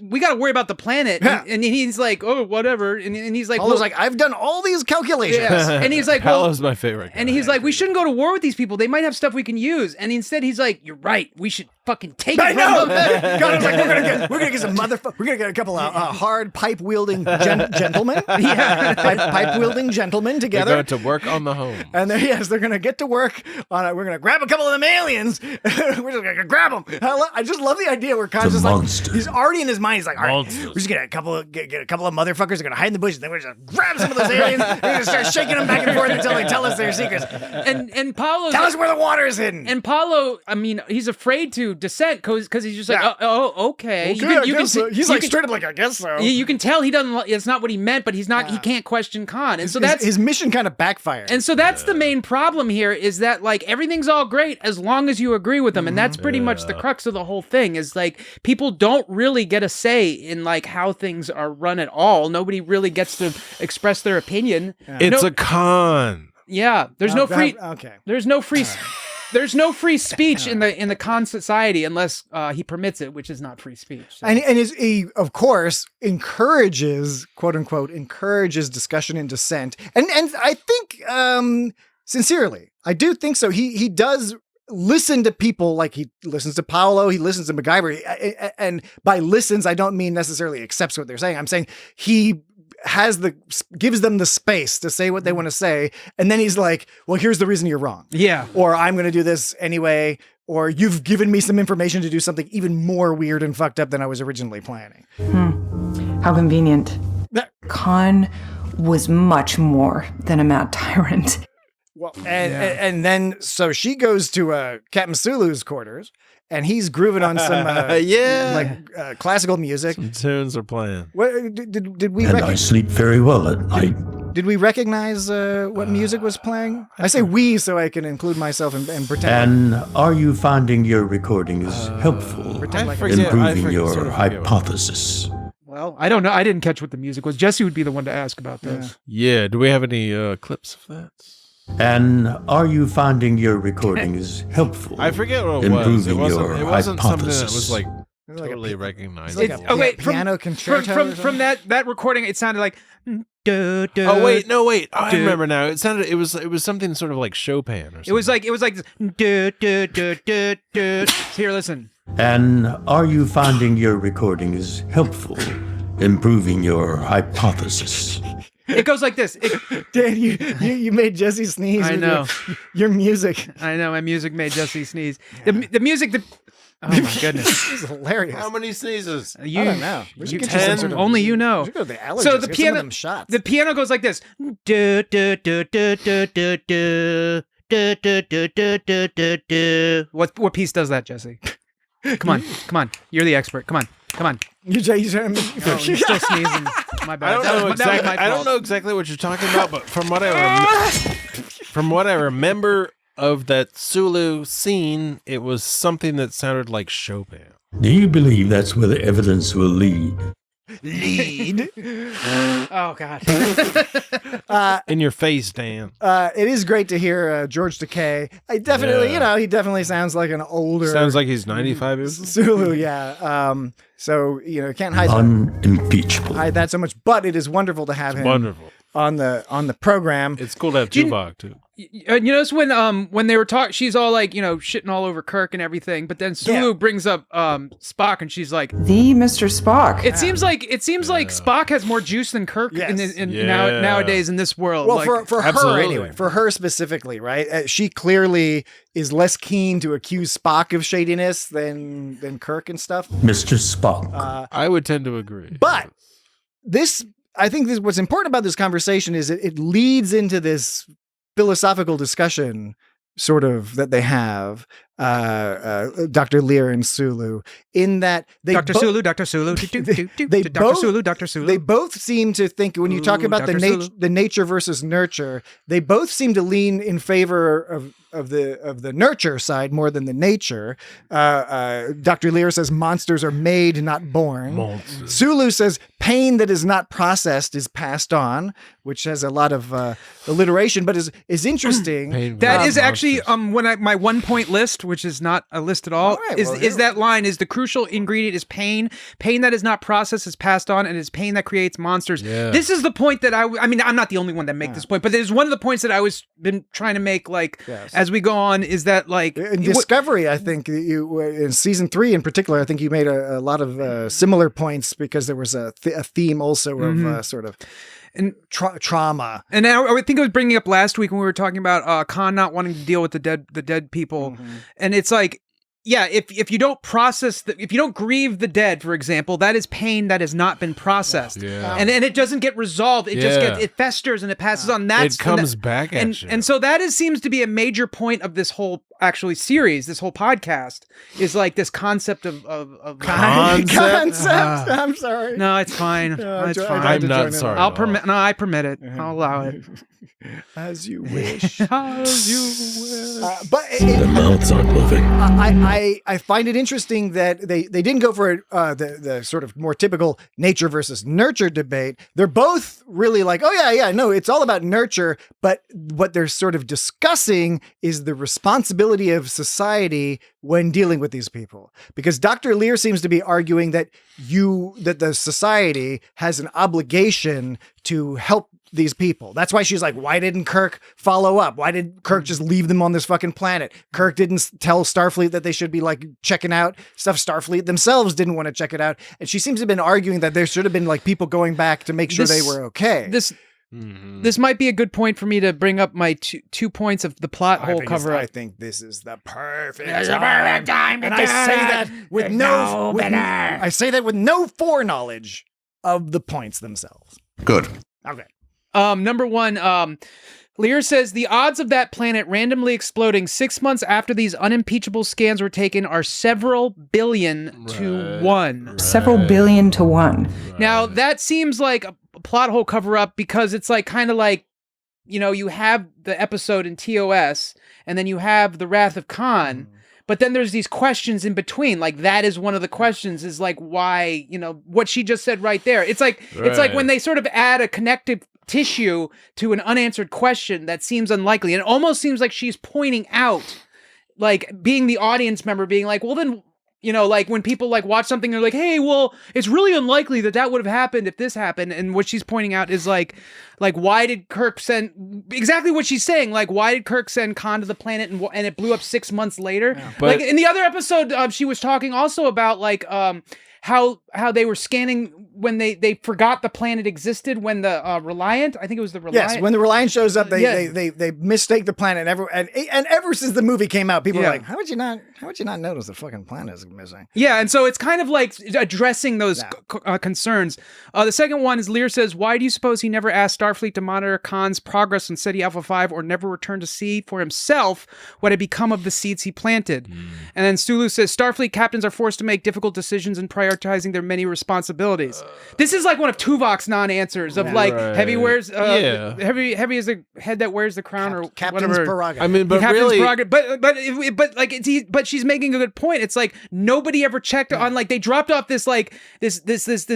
we got to worry about the planet," and he's like, "Oh, whatever," and he's like, Paolo's like, "I've done all these calculations," and he's like, "Paolo's my favorite guy." And he's like, "We shouldn't go to war with these people. They might have stuff we can use." And instead, he's like, "You're right. We should fucking take it." I know. God, I was like, we're gonna get some motherfuckers. We're gonna get a couple of hard pipe wielding gentlemen. Pipe wielding gentlemen together. They're going to work on the home. And they're going to get to work on it. We're going to grab a couple of them aliens. We're just going to grab them. I just love the idea where Khan's just like, he's already in his mind. He's like, all right, we're just going to get a couple of motherfuckers. They're going to hide in the bushes. Then we're just going to grab some of those aliens. We're going to start shaking them back and forth until they tell us their secrets. And Paolo, tell us where the water is hidden. And Paolo, I mean, he's afraid to dissent because he's just like, okay. He's like straight up like, I guess so. You can tell he doesn't. It's not what he meant, but he's not. He can't question Khan, and so that's his mission kind of backfired. And so that's the main problem here is that everything all great as long as you agree with them, and that's pretty much the crux of the whole thing. Is people don't really get a say in how things are run at all. Nobody really gets to express their opinion. It's a con. Yeah, there's no free. There's no free. There's no free speech in the Khan society unless he permits it, which is not free speech. So. And he, of course, encourages, quote unquote, discussion and dissent. And I think, sincerely, I do think so. He does listen to people, he listens to Paolo, he listens to MacGyver. And by listens, I don't mean necessarily accepts what they're saying. I'm saying he gives them the space to say what they want to say, and then he's like, well, here's the reason you're wrong, or I'm going to do this anyway, or you've given me some information to do something even more weird and fucked up than I was originally planning. How convenient. Khan was much more than a mad tyrant. Well, and then so she goes to Captain Sulu's quarters, and he's grooving on some classical music. Some tunes are playing. What did we? And I sleep very well at night. Did we recognize what music was playing? I say we so I can include myself and And pretend. are you finding your recordings helpful, improving your hypothesis? Well, I don't know. I didn't catch what the music was. Jesse would be the one to ask about this. Yeah. Do we have any clips of that? And are you finding your recordings helpful? I forget what it was. It wasn't something that was totally recognizable. Piano concerto. From that recording, it sounded like. Oh wait, no wait. Oh, I remember now. It sounded. It was something sort of like Chopin or something. It was like. Here, listen. And are you finding your recordings helpful, improving your hypothesis? It goes like this. Dan, you made Jesse sneeze. I know. Your music. I know. My music made Jesse sneeze. The music. Oh my goodness. This is hilarious. How many sneezes? I don't know. We should get you some sort of, only you know. We should go to the allergist, so the get piano, some of them shots. The piano goes like this. What piece does that, Jesse? Come on. You're the expert. Come on. You're still sneezing. My bad. I don't know exactly what you're talking about, but from what I remember of that Sulu scene, it was something that sounded like Chopin. Do you believe that's where the evidence will lead? Oh God. In your face, Dan. It is great to hear George Takei. I definitely, he definitely sounds like an older. Sounds like he's 95 years old. Sulu, yeah. So can't hide unimpeachable. Hide that so much, but it is wonderful to have him. Wonderful. On the program. It's cool to have Tuvok too. You notice when they were talking, she's all like, shitting all over Kirk and everything, but then Sulu brings up Spock, and she's like, the Mr. Spock. It seems like Spock has more juice than Kirk nowadays in this world. Well, for her anyway, for her specifically, right? She clearly is less keen to accuse Spock of shadiness than Kirk and stuff. Mr. Spock. I would tend to agree. But I think what's important about this conversation is it leads into this philosophical discussion sort of that they have, Dr. Lear and Sulu, in that Dr. Sulu, Dr. Sulu, Dr. Sulu. They both seem to think, when you talk about the nature versus nurture, they both seem to lean in favor of the nurture side more than the nature. Dr. Lear says monsters are made, not born. Sulu says pain that is not processed is passed on, which has a lot of alliteration, but is interesting. That is actually my 1 point list, which is not a list at all. Is that line is the crucial ingredient is pain. Pain that is not processed is passed on, and it's pain that creates monsters. Yeah. This is the point that I mean, I'm not the only one that make this point, but there's one of the points that I was been trying to make, as we go on, is that in Discovery, I think you in season 3 in particular, I think you made a lot of similar points, because there was a theme also of sort of and trauma. And I think I was bringing up last week when we were talking about Khan not wanting to deal with the dead people, and it's like, yeah, if you don't process if you don't grieve the dead, for example, that is pain that has not been processed, and it doesn't get resolved. It just it festers and it passes on. It comes back at you. And so that seems to be a major point of this whole series, this whole podcast, is like this concept of concept. I'm sorry. No, it's fine. It's fine. I'm not sorry. I'll permit. No, I permit it. I'll allow it. As you wish. As you wish. But the mouths aren't moving. I find it interesting that they didn't go for the sort of more typical nature versus nurture debate. They're both really like, no, it's all about nurture. But what they're sort of discussing is the responsibility of society when dealing with these people. Because Dr. Lear seems to be arguing that the society has an obligation to help these people. That's why she's like, why didn't Kirk follow up? Why did Kirk just leave them on this fucking planet? Kirk didn't tell Starfleet that they should be like checking out stuff. Starfleet themselves didn't want to check it out. And she seems to have been arguing that there should have been like people going back to make sure they were okay. This might be a good point for me to bring up my 2 points of the plot hole cover up. I think this is the perfect time. And I say that with I say that with no foreknowledge of the points themselves. Good. Okay. Number 1, Lear says the odds of that planet randomly exploding 6 months after these unimpeachable scans were taken are several billion to 1. Several billion to 1. Now, that seems like a plot hole cover up, because it's like kind of like, you have the episode in TOS, and then you have the Wrath of Khan. But then there's these questions in between. Like, that is one of the questions, is like, why, what she just said right there. It's like when they sort of add a connective tissue to an unanswered question that seems unlikely. And it almost seems like she's pointing out, like, being the audience member, being like, well, then, like when people like watch something, they're like, hey, well, it's really unlikely that would have happened if this happened. And what she's pointing out is like, why did Kirk send, exactly what she's saying, like, why did Kirk send Khan to the planet and it blew up 6 months later? Yeah. But, like in the other episode, she was talking also about like, how they were scanning when they forgot the planet existed when the Reliant, I think it was the Reliant. Yes, when the Reliant shows up, they mistake the planet. And ever since the movie came out, people are like, how would you not notice the fucking planet is missing? Yeah, and so it's kind of like addressing those concerns. The second one is Lear says, why do you suppose he never asked Starfleet to monitor Khan's progress on Ceti Alpha 5 or never returned to see for himself what had become of the seeds he planted? And then Sulu says, Starfleet captains are forced to make difficult decisions and prioritizing their many responsibilities. This is like one of Tuvok's non-answers of heavy wears heavy is the head that wears the crown or Captain's whatever. prerogative. I mean, but Captain's really, prerogative. But like but she's making a good point. It's like nobody ever checked on, like, they dropped off this like this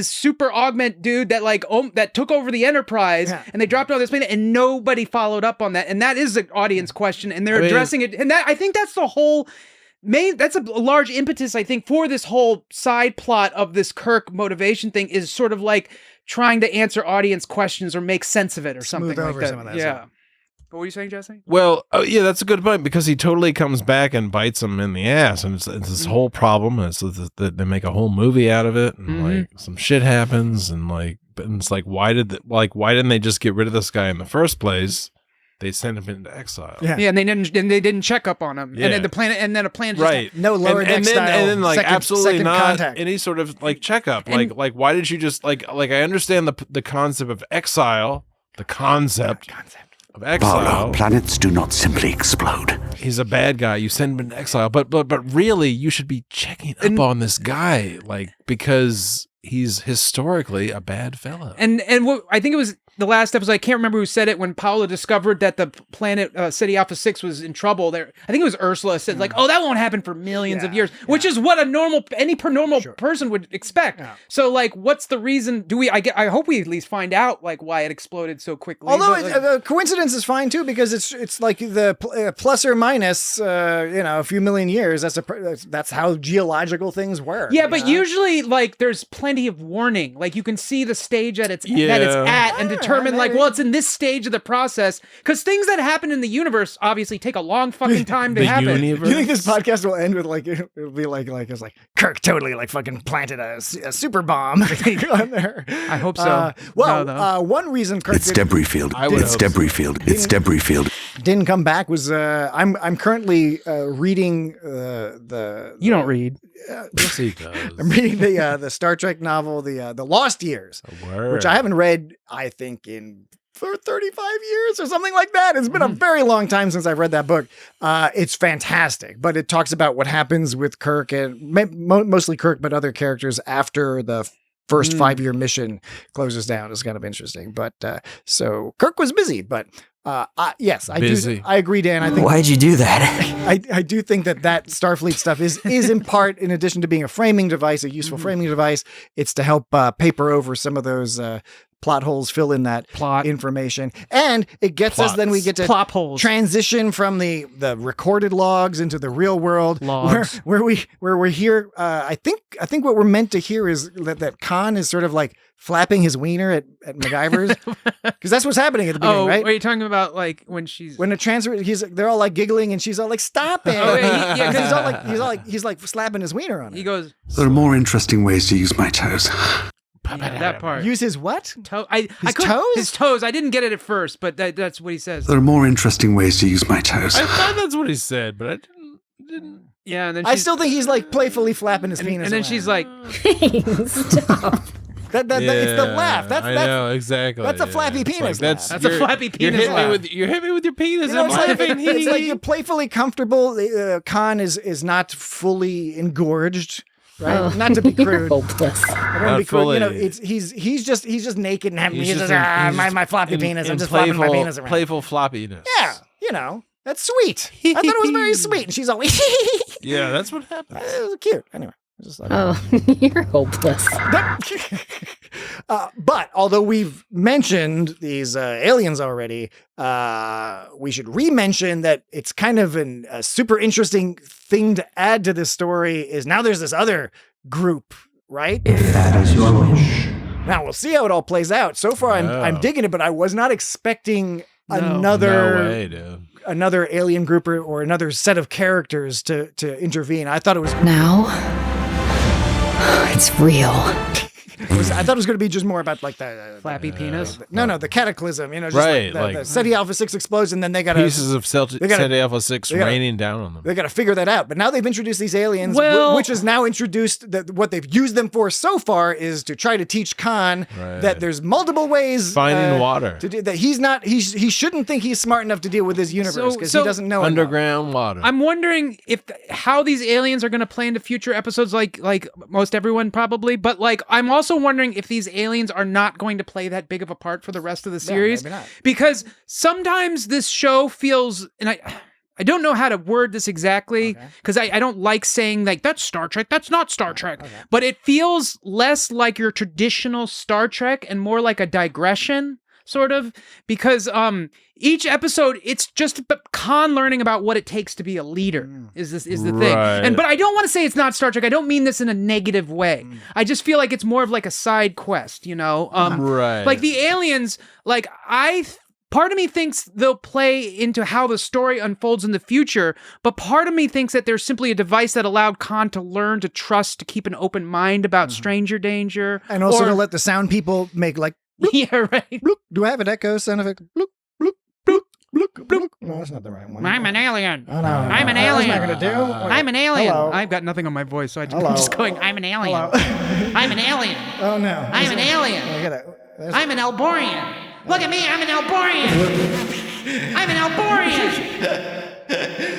super augment dude that like that took over the Enterprise, and they dropped off this planet and nobody followed up on that. And that is an audience question, and they're addressing it. And that, I think that's the whole that's a large impetus, I think, for this whole side plot of this Kirk motivation thing, is sort of like trying to answer audience questions or make sense of it or something like that. Some of that stuff. What were you saying, Jesse? Well, yeah, that's a good point because he totally comes back and bites him in the ass, and it's this whole problem. And so that they make a whole movie out of it, and like some shit happens, and like, but it's like, why didn't they just get rid of this guy in the first place? They sent him into exile. Yeah, and they didn't check up on him. Yeah. And then a plan just right. No lower deck and style. then like absolutely second not contact. any sort of like checkup. Like why did you just like I understand the concept of exile, the concept of exile. Paolo, planets do not simply explode. He's a bad guy. You send him into exile, but really, you should be checking up on this guy, like because he's historically a bad fellow. And what I think it was the last episode, I can't remember who said it, when Paolo discovered that the planet Ceti Alpha 6 was in trouble. There, I think it was Ursula said like, "Oh, that won't happen for millions of years," which is what any normal person would expect. Yeah. So like, what's the reason? I hope we at least find out like why it exploded so quickly. Although coincidence is fine too, because it's like the plus or minus a few million years. That's how geological things work. Yeah, but usually like there's plenty of warning. Like you can see the stage that it's at and determine like, well, it's in this stage of the process, because things that happen in the universe obviously take a long fucking time to happen. Universe? You think this podcast will end with like it'll be like it's like Kirk totally like fucking planted a super bomb on there? I hope so. One reason Kirk It's debris field. It's debris field. It's debris field. Didn't come back was I'm currently reading the. You don't read. Yes, he does. I'm reading the Star Trek novel, the Lost Years, which I haven't read, I think, for 35 years or something like that. It's been a very long time since I've read that book. It's fantastic, but it talks about what happens with Kirk and mostly Kirk, but other characters after the first 5-year mission closes down. Is kind of interesting. But so Kirk was busy, but yes, I do. I agree, Dan. I think. Why'd you do that? I do think that Starfleet stuff is in part, in addition to being a framing device, a useful framing device, it's to help paper over some of those plot holes, fill in that plot information, and it gets us. Then we get to plot holes. Transition from the recorded logs into the real world, where we're here. I think what we're meant to hear is that Khan is sort of like flapping his wiener at MacGyver's, because that's what's happening at the beginning, right? Are you talking about like when the transfer? They're all like giggling, and she's all like, "Stop it!" Because he's like slapping his wiener on her. He goes, "There are more interesting ways to use my toes." Yeah, that part. Use his what? Toes? His toes. I didn't get it at first, but that's what he says. There are more interesting ways to use my toes. I thought that's what he said, but I didn't. Yeah, and then I still think he's like playfully flapping his penis. And then she's like, "Stop." It's the laugh. I know exactly. That's a flappy penis. That's a flappy penis. You hit me with your penis. It's like you're playfully comfortable. Khan is not fully engorged. Right? Oh, not to be crude. Hopeless. I don't be crude. He's just naked and having my floppy penis. I'm just flopping my penis around. Playful floppiness. Yeah, that's sweet. I thought it was very sweet. And she's all yeah, that's what happened. It was cute. Anyway. You're hopeless. But although we've mentioned these aliens already, we should re-mention that it's kind of a super interesting thing to add to this story is now there's this other group, right? If that is your wish. Now we'll see how it all plays out. So far, I'm digging it, but I was not expecting another alien group or another set of characters to intervene. I thought it was now. It's real. I thought it was going to be just more about like the flappy penis. The cataclysm. Just right, the Ceti Alpha 6 explodes, and then they got pieces of Ceti Alpha 6 raining down on them. They got to figure that out. But now they've introduced these aliens, which is now introduced. What they've used them for so far is to try to teach Khan that there's multiple ways finding water to do that. He shouldn't think he's smart enough to deal with this universe because he doesn't know underground water. I'm wondering how these aliens are going to play into future episodes, like most everyone probably. But like I'm also wondering if these aliens are not going to play that big of a part for the rest of the series, maybe not. Because sometimes this show feels, and I don't know how to word this exactly, because I don't like saying like that's Star Trek, that's not Star Trek, but it feels less like your traditional Star Trek and more like a digression. Sort of, because each episode it's just Khan learning about what it takes to be a leader is the thing. But I don't want to say it's not Star Trek. I don't mean this in a negative way. I just feel like it's more of like a side quest, Like the aliens, like I part of me thinks they'll play into how the story unfolds in the future, but part of me thinks that there's simply a device that allowed Khan to learn to trust, to keep an open mind about stranger danger. And also to let the sound people make like, bloop, yeah, right. Bloop. Do I have an echo sound effect? Bloop, bloop, bloop, bloop, bloop. No, that's not the right one. I'm an alien. Oh, no. I'm an alien. That's not going to do. I'm an alien. Hello. I've got nothing on my voice, so I'm Hello. just going, I'm an alien. I'm an alien. Oh, no. I'm an alien. I'm an Elborian. Look at me, I'm an Elborian. I'm an Elborian.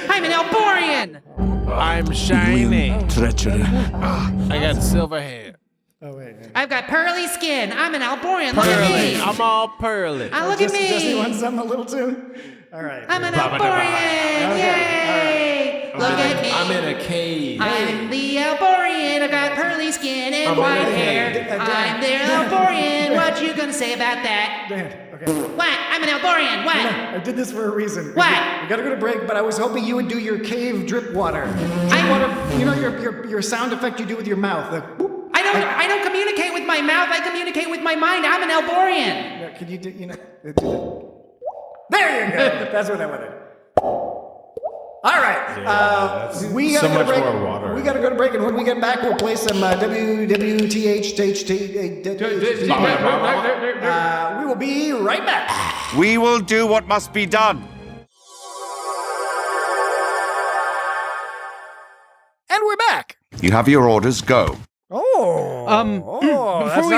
I'm an Elborian. I'm shiny. Treachery. I got silver hair. Oh, wait. I've got pearly skin. I'm an Elborian. Look at me. I'm all pearly. Look at me. Jesse wants something a little too. All right. I'm an Elborian. Yay. Look at me. I'm in a cave. I'm the Elborian. I've got pearly skin and white hair. I'm the Elborian. What you gonna say about that? Dan, okay. What? I'm an Elborian. What? No, I did this for a reason. What? We gotta go to break, but I was hoping you would do your cave drip water. Drip water, you know your sound effect you do with your mouth. The boop. I don't communicate with my mouth. I communicate with my mind. I'm an Elborian. Yeah, can you do, you know? There you go. That's what I wanted. All right. We gotta so go much to break. more water. We gotta go to break, and when we get back, we'll play some WWTH. We will be right back. We will do what must be done. And we're back. You have your orders. Go.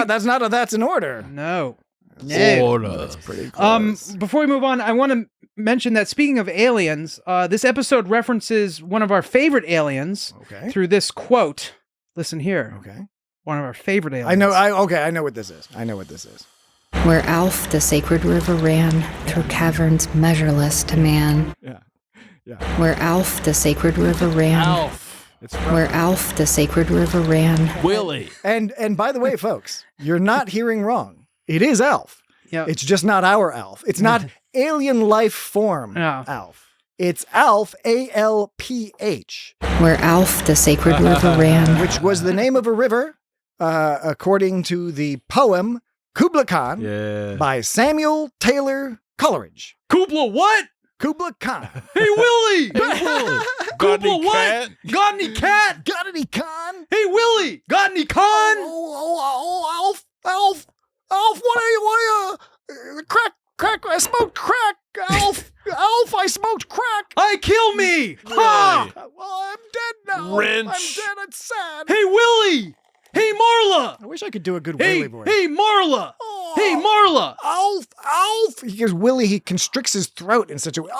That's in order. No. That's pretty close. Before we move on, I want to mention that speaking of aliens, this episode references one of our favorite aliens through this quote. Listen here. Okay. One of our favorite aliens. I know what this is. Where Alf, the sacred river, ran through caverns measureless to man. Yeah. Where Alf, the sacred river, ran. Where Alf, the sacred river, ran. Willie. And by the way, folks, you're not hearing wrong. It is Alf. Yeah. It's just not our Alf. It's not alien life form Alf. It's Alf, ALPH. Where Alf, the sacred river, ran. Which was the name of a river, according to the poem Kubla Khan by Samuel Taylor Coleridge. Kubla what? Kubla Khan. Hey, Willie! Kubla what? Cat? Got any cat? Got any con? Hey, Willie! Got any con? Alf, what are you, crack, I smoked crack, Alf, I smoked crack. Kill me! Ha! Well, I'm dead now. Wrench. I'm dead, it's sad. Hey, Willie! Hey, Marla! I wish I could do a good Willie voice. Hey, Marla! Hey, Marla! Alf! Because Willie, he constricts his throat in such a way.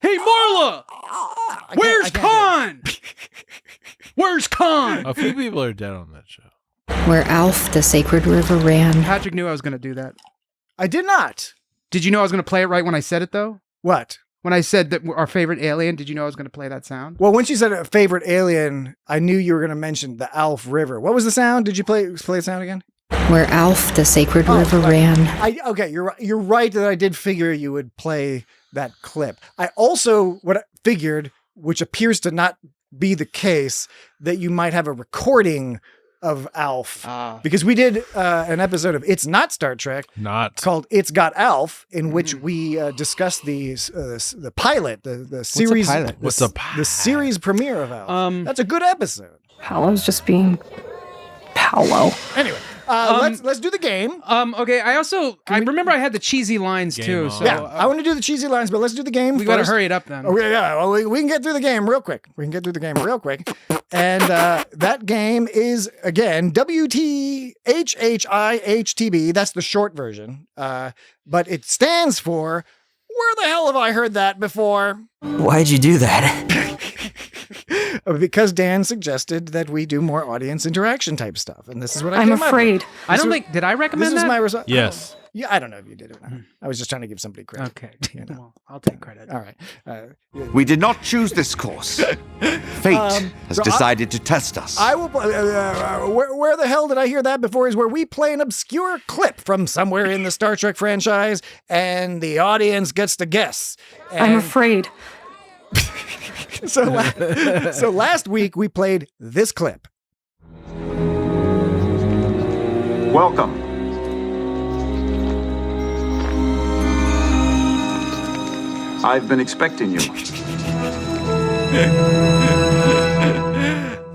Hey, Marla! Where's Con? Where's Con? A few people are dead on that show. Where Alf, the sacred river, ran. Patrick knew I was going to do that. I did not. Did you know I was going to play it right when I said it, though? What? When I said that our favorite alien, did you know I was going to play that sound? Well, when she said a favorite alien, I knew you were going to mention the Alf River. What was the sound? Did you play the sound again? Where Alf, the sacred river, ran. Okay, you're right that I did figure you would play that clip. I also figured, which appears to not be the case, that you might have a recording of Alf, because we did an episode of It's Not Star Trek, called It's Got Alf, in which we discussed the pilot, the series. What's a the series premiere of Alf? That's a good episode. Paolo's just being Paolo. Anyway, let's do the game. Okay. I remember I had the cheesy lines too. So yeah, I want to do the cheesy lines, but let's do the game. We got to hurry it up then. Oh, yeah. Well, we can get through the game real quick. And that game is, again, WTHHIHTB. That's the short version. But it stands for, where the hell have I heard that before? Why'd you do that? Because Dan suggested that we do more audience interaction type stuff. And this is what I I'm came up with. afraid. Did I recommend that? This is my result. Yes. Yeah, I don't know if you did it or not. I was just trying to give somebody credit. Okay. You know. Well, I'll take credit. All right. We did not choose this course. Fate has decided to test us. I will. Where the hell did I hear that before? Is where we play an obscure clip from somewhere in the Star Trek franchise, and the audience gets to guess. I'm afraid. So last week we played this clip. Welcome I've been expecting you.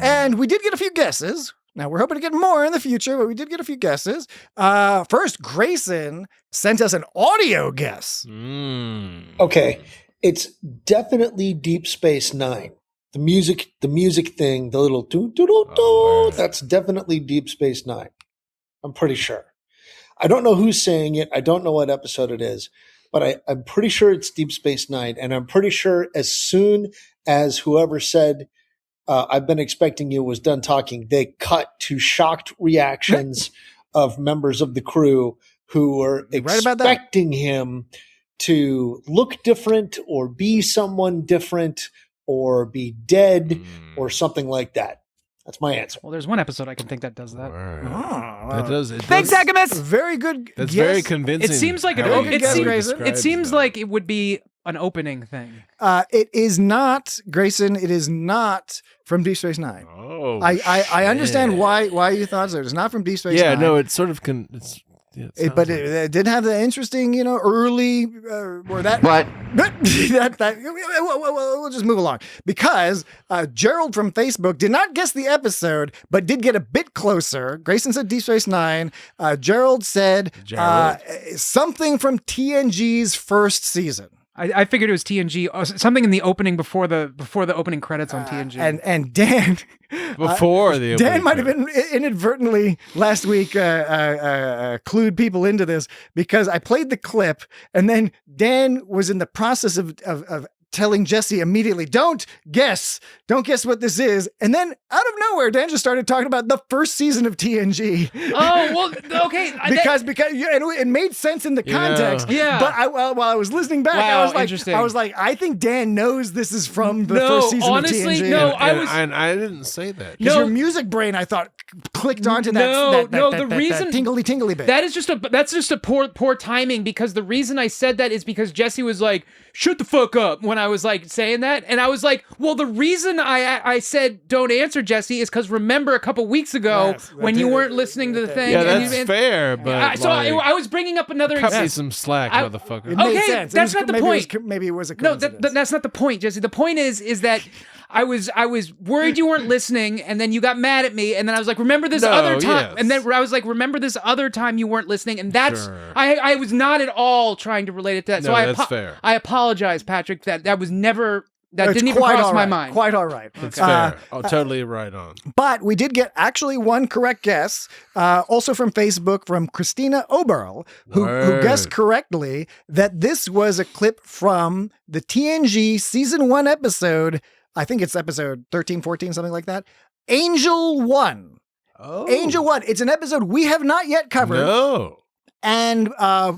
And we did get a few guesses. Now, we're hoping to get more in the future, but we did get a few guesses. First, Grayson sent us an audio guess. Okay, it's definitely Deep Space Nine. The music thing, the little doo-doo-doo-doo, that's definitely Deep Space Nine. I'm pretty sure. I don't know who's saying it. I don't know what episode it is, but I'm pretty sure it's Deep Space Nine. And I'm pretty sure as soon as whoever said, I've been expecting you was done talking, they cut to shocked reactions of members of the crew who were expecting him to look different or be someone different or be dead or something like that. That's my answer. Well, there's one episode I can think that does that. That does. Thanks, Agamus. Very good. That's very convincing. It seems like it seems like it would be an opening thing. It is not, Grayson. It is not from Deep Space Nine. Oh, I understand why you thought so. It's not from Deep Space Nine. Yeah, no, it's sort of but it did have the interesting, early or that. What? We'll just move along because Gerald from Facebook did not guess the episode, but did get a bit closer. Grayson said Deep Space Nine. Gerald said something from TNG's first season. I figured it was TNG, something in the opening before the opening credits on TNG. And Dan before the Dan might have been inadvertently last week clued people into this because I played the clip and then Dan was in the process of telling Jesse immediately, don't guess what this is. And then out of nowhere, Dan just started talking about the first season of TNG. Oh, well, okay. because it made sense in the context. Yeah. But while I was listening back, I was like, I think Dan knows this is from the first season of TNG. No, I didn't say that. Because your music brain, I thought, clicked onto that tingly bit. That's just a poor timing because the reason I said that is because Jesse was like, shut the fuck up when I was like saying that. And I was like, well, the reason I said don't answer, Jesse, is because remember a couple weeks ago when you weren't listening to the thing. Yeah, that's fair, but I was bringing up another example. Cut me some slack, motherfucker. It made sense. That's not the point. Maybe it was a coincidence. No, that's not the point, Jesse. The point is that I was worried you weren't listening, and then you got mad at me, and then I was like, remember this other time, and then I was like, remember this other time you weren't listening, and that's I was not at all trying to relate it to that. So that's fair. I apologize, Patrick. That was never. That didn't even cross my mind. Quite all right. It's fair. Totally right on. But we did get actually one correct guess, also from Facebook, from Christina Oberl, who guessed correctly that this was a clip from the TNG Season 1 episode, I think it's episode 13, 14, something like that, Angel 1. Oh. Angel 1. It's an episode we have not yet covered. No. And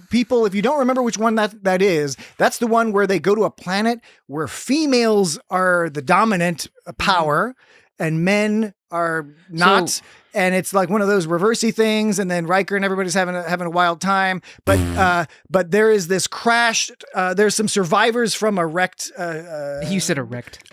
people, if you don't remember which one that is, that's the one where they go to a planet where females are the dominant power and men are not. And it's like one of those reversey things, and then Riker and everybody's having a wild time. But there is this crash. There's some survivors from a wrecked. You said a wrecked.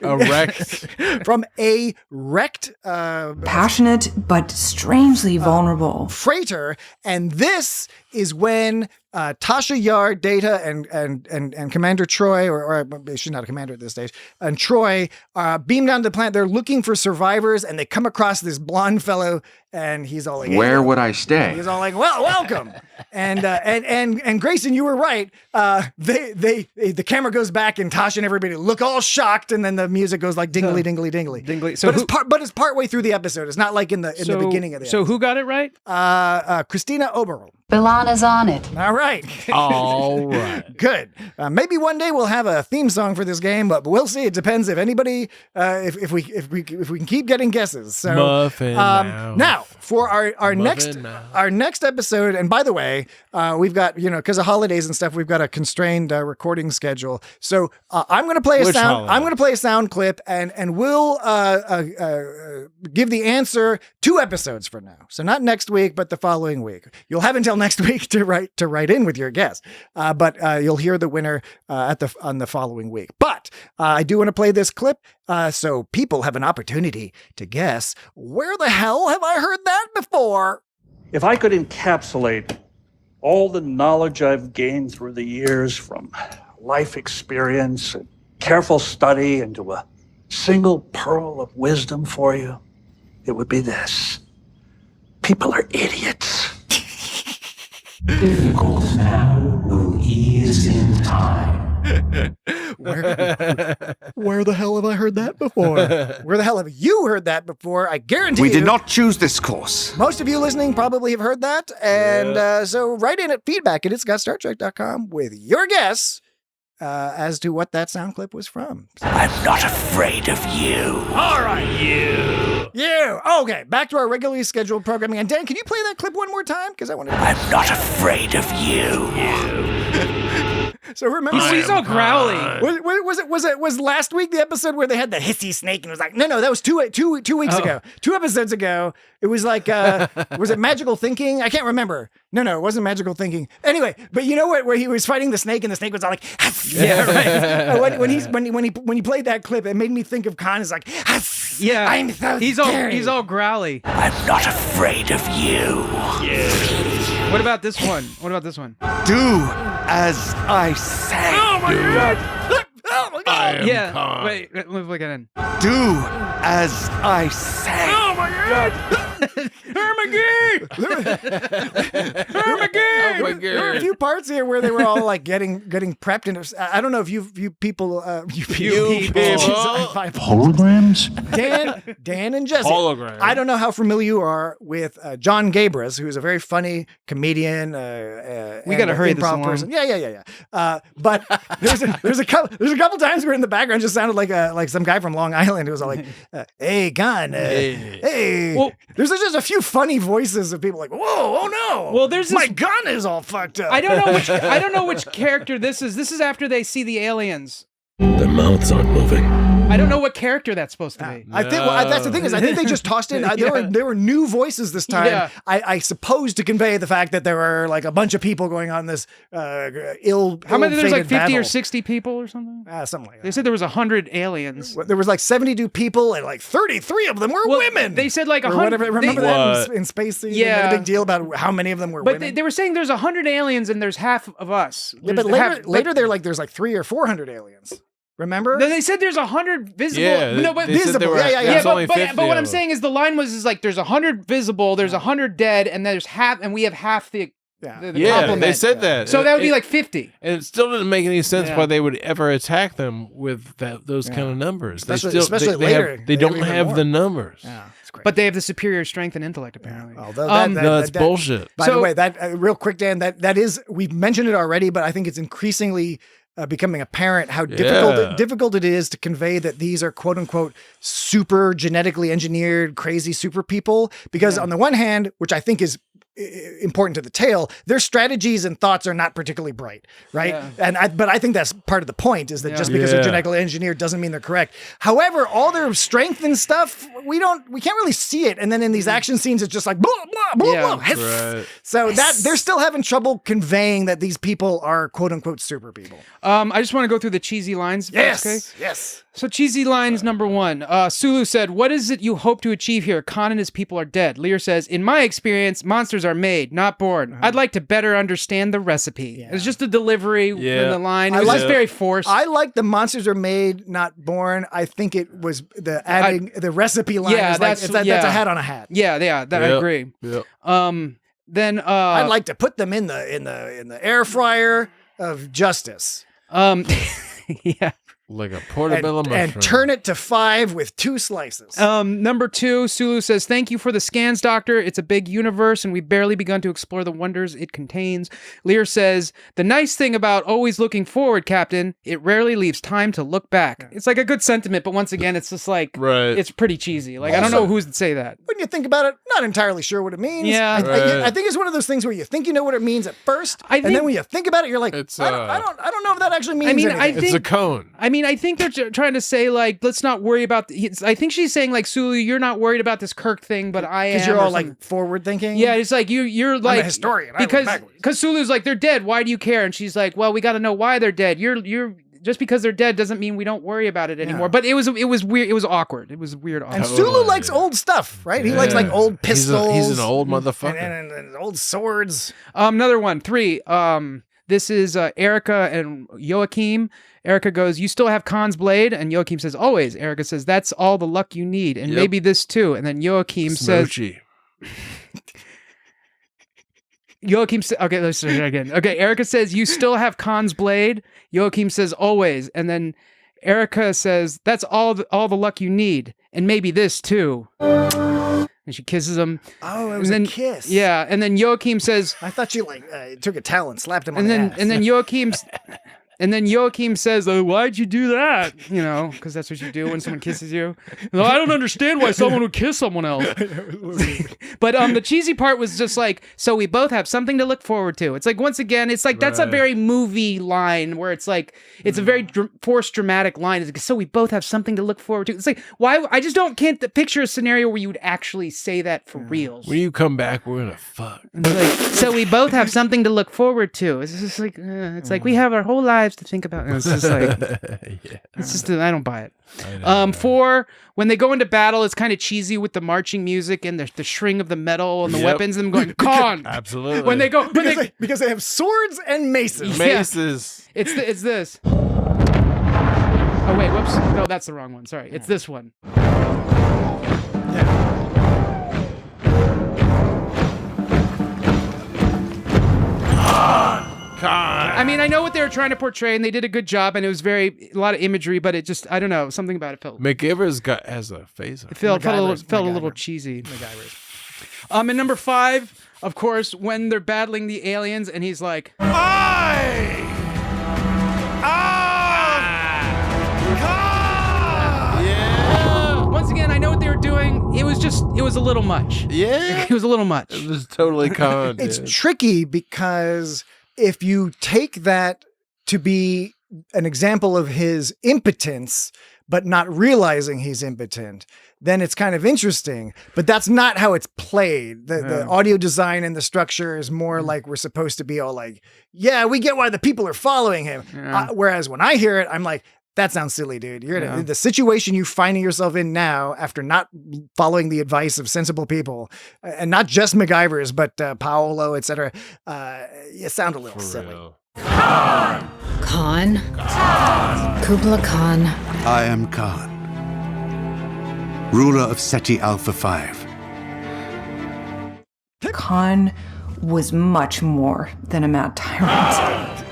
From a wrecked. Passionate but strangely vulnerable freighter, and this is when Tasha Yar, Data, and Commander Troy, or she's not a commander at this stage, and Troy beam down to the planet. They're looking for survivors, and they come across this blonde fellow, and he's all like, "Where would I stay?" He's all like, "Well, welcome." and Grayson, you were right. The camera goes back, and Tasha and everybody look all shocked, and then the music goes like dingly, dingly, dingly, dingly. So it's partway through the episode. It's not like in the beginning of the episode. So who got it right? Christina Oberl. Bilana's on it. All right. All right. Good. Maybe one day we'll have a theme song for this game, but we'll see. It depends if anybody, if we can keep getting guesses. So Muffin now for our next episode. And by the way, we've got because of holidays and stuff, we've got a constrained recording schedule. So I'm going to play a sound. Holiday? I'm going to play a sound clip, and we'll give the answer 2 episodes from now. So not next week, but the following week. You'll have until next week to write in with your guess, but you'll hear the winner on the following week. But I do want to play this clip so people have an opportunity to guess where the hell have I heard that before. If I could encapsulate all the knowledge I've gained through the years from life experience and careful study into a single pearl of wisdom for you, it would be this. People are idiots. Difficult now will ease in time. Where the hell have I heard that before? Where the hell have you heard that before? I guarantee We you. did not choose this course. Most of you listening probably have heard that. And so write in at feedback@itsgotstartrek.com with your guess as to what that sound clip was from. I'm not afraid of you. All right, you. Okay, back to our regularly scheduled programming. And Dan, can you play that clip one more time? Because I want to. I'm not afraid of you. So remember, He's so growly. Was last week the episode where they had the hissy snake and it was like, no, that was two weeks ago. 2 episodes ago. It was like, was it magical thinking? I can't remember. No, it wasn't magical thinking. Anyway, but you know what? Where he was fighting the snake and the snake was all like, yeah, right. when he played that clip, it made me think of Khan as like, yeah, I'm so he's all growly. I'm not afraid of you. What about this one? Do as I say. Oh my God! Oh my God! Yeah. Khan. Wait, let me look at it. Do as I say. Oh my God! Hermagee! There were a few parts here where they were all like getting prepped into. I don't know if you people. Holograms? Dan and Jesse. Hologram. I don't know how familiar you are with John Gabris, who is a very funny comedian. We got to hurry this along. Person. Yeah. But there's a couple times where in the background just sounded like some guy from Long Island who was all like, "Hey, Gon, hey." Well, there's just a few funny voices of people like, "Whoa, oh no!" Well, there's my this- gun is all fucked up. I don't know which character this is. This is after they see the aliens. Their mouths aren't moving. I don't know what character that's supposed to be. I think that's the thing is I think they just tossed in. There were new voices this time. Yeah. I suppose to convey the fact that there were like a bunch of people going on this How many? There's like 50 battle. or 60 people or something. Something like that. They said there was 100 aliens. There was like 72 people and like 33 of them were women. They said like or 100. whatever. Remember that in Space Scene? They made a big deal about how many of them were But women. they were saying there's 100 aliens and there's half of us. Yeah, but later they're like there's like 300 or 400 aliens. Remember? No, they said there's 100 visible. Yeah, no, but they said visible. there were- Yeah. there's only But 50 what I'm of saying is the line was like there's 100 visible, there's 100 dead, and there's half, and we have half the. The complement. They said that. So that would be like 50. And it still didn't make any sense Yeah. why they would ever attack them with those kind of numbers. Especially later. They don't have the numbers. Yeah, it's great. But they have the superior strength and intellect, apparently. Although that's bullshit. By the way, that real quick, Dan, that is, we've mentioned it already, but I think it's increasingly becoming apparent how difficult it is to convey that these are quote unquote super genetically engineered crazy super people. Because on the one hand, which I think is important to the tale, their strategies and thoughts are not particularly bright, right? Yeah. But I think that's part of the point is that just because they're genetically engineered doesn't mean they're correct. However, all their strength and stuff, we can't really see it. And then in these action scenes, it's just like blah blah blah blah. Right. So that they're still having trouble conveying that these people are quote unquote super people. I just want to go through the cheesy lines. Yes. So cheesy lines number 1. Sulu said, "What is it you hope to achieve here? Khan and his people are dead." Lear says, "In my experience, monsters are made, not born. I'd like to better understand the recipe." It's just the delivery in the line. It was just very forced. I like the monsters are made, not born. I think it was the adding the recipe line. Yeah, is like, that's a hat on a hat. Yeah, I agree. Yep. Then I'd like to put them in the air fryer of justice. Yeah. Like a portobello mushroom. And turn it to 5 with 2 slices. Number 2, Sulu says, "Thank you for the scans, Doctor. It's a big universe, and we've barely begun to explore the wonders it contains." Lear says, "The nice thing about always looking forward, Captain, it rarely leaves time to look back." It's like a good sentiment, but once again, it's just like, it's pretty cheesy. Like, I don't know who's to say that. When you think about it, not entirely sure what it means. Yeah. I think it's one of those things where you think you know what it means at first, and then when you think about it, you're like, I don't know if that actually means anything. It's a cone. I think they're trying to say, like, let's not worry about... I think she's saying, like, Sulu, you're not worried about this Kirk thing, but I am. Because you're all, like, forward-thinking? Yeah, it's like, you're like... I'm a historian. Because Sulu's like, they're dead. Why do you care? And she's like, well, we got to know why they're dead. You're just because they're dead doesn't mean we don't worry about it anymore. But it was weird. It was awkward. It was weird. And Sulu likes old stuff, right? He likes, like, old pistols. He's an old motherfucker. And old swords. Another one, 3. This is Erica and Joachim. Erica goes, "You still have Khan's blade?" And Joachim says, "Always." Erica says, "That's all the luck you need. And maybe this too." And then Joachim says... Joachim says, okay, let's try it again. Okay, Erica says, "You still have Khan's blade?" Joachim says, "Always." And then Erica says, "That's all the luck you need. And maybe this too." And she kisses him. Oh, it was a kiss. Yeah, and then Joachim says... I thought you took a towel and slapped him on the ass. And then Joachim says, "Oh, why'd you do that?" You know, because that's what you do when someone kisses you. "No, I don't understand why someone would kiss someone else." But the cheesy part was just like, "So we both have something to look forward to." It's like, once again, it's like, that's a very movie line where it's like, it's a very forced dramatic line. It's like, "So we both have something to look forward to." It's like, why? I just can't picture a scenario where you would actually say that for reals. When you come back, we're gonna fuck. It's like, "So we both have something to look forward to." It's just like, it's like we have our whole lives to think about. And it's just like, it's just, I don't buy it. 4, when they go into battle, it's kind of cheesy with the marching music and the shring of the metal and the weapons and them going, "Khan!" Absolutely. When they go, because they have swords and maces. Maces. Yeah. It's this. Oh wait, whoops. No, that's the wrong one. Sorry. It's this one. I mean, I know what they were trying to portray, and they did a good job, and it was a lot of imagery, but it just, I don't know, something about it felt... MacGyver's has a face. It felt a little cheesy. And number 5, of course, when they're battling the aliens, and he's like... Once again, I know what they were doing. It was a little much. Yeah? It was a little much. It was totally Khan. It's tricky because if you take that to be an example of his impotence, but not realizing he's impotent, then it's kind of interesting. But that's not how it's played. The audio design and the structure is more like we're supposed to be all like, yeah, we get why the people are following him. Whereas when I hear it, I'm like, that sounds silly, dude. You're in the situation you're finding yourself in now after not following the advice of sensible people, and not just MacGyver's, but Paolo, etc. You sound a little silly. Khan. Kubla Khan. I am Khan, ruler of Ceti Alpha 5. Khan was much more than a mad tyrant.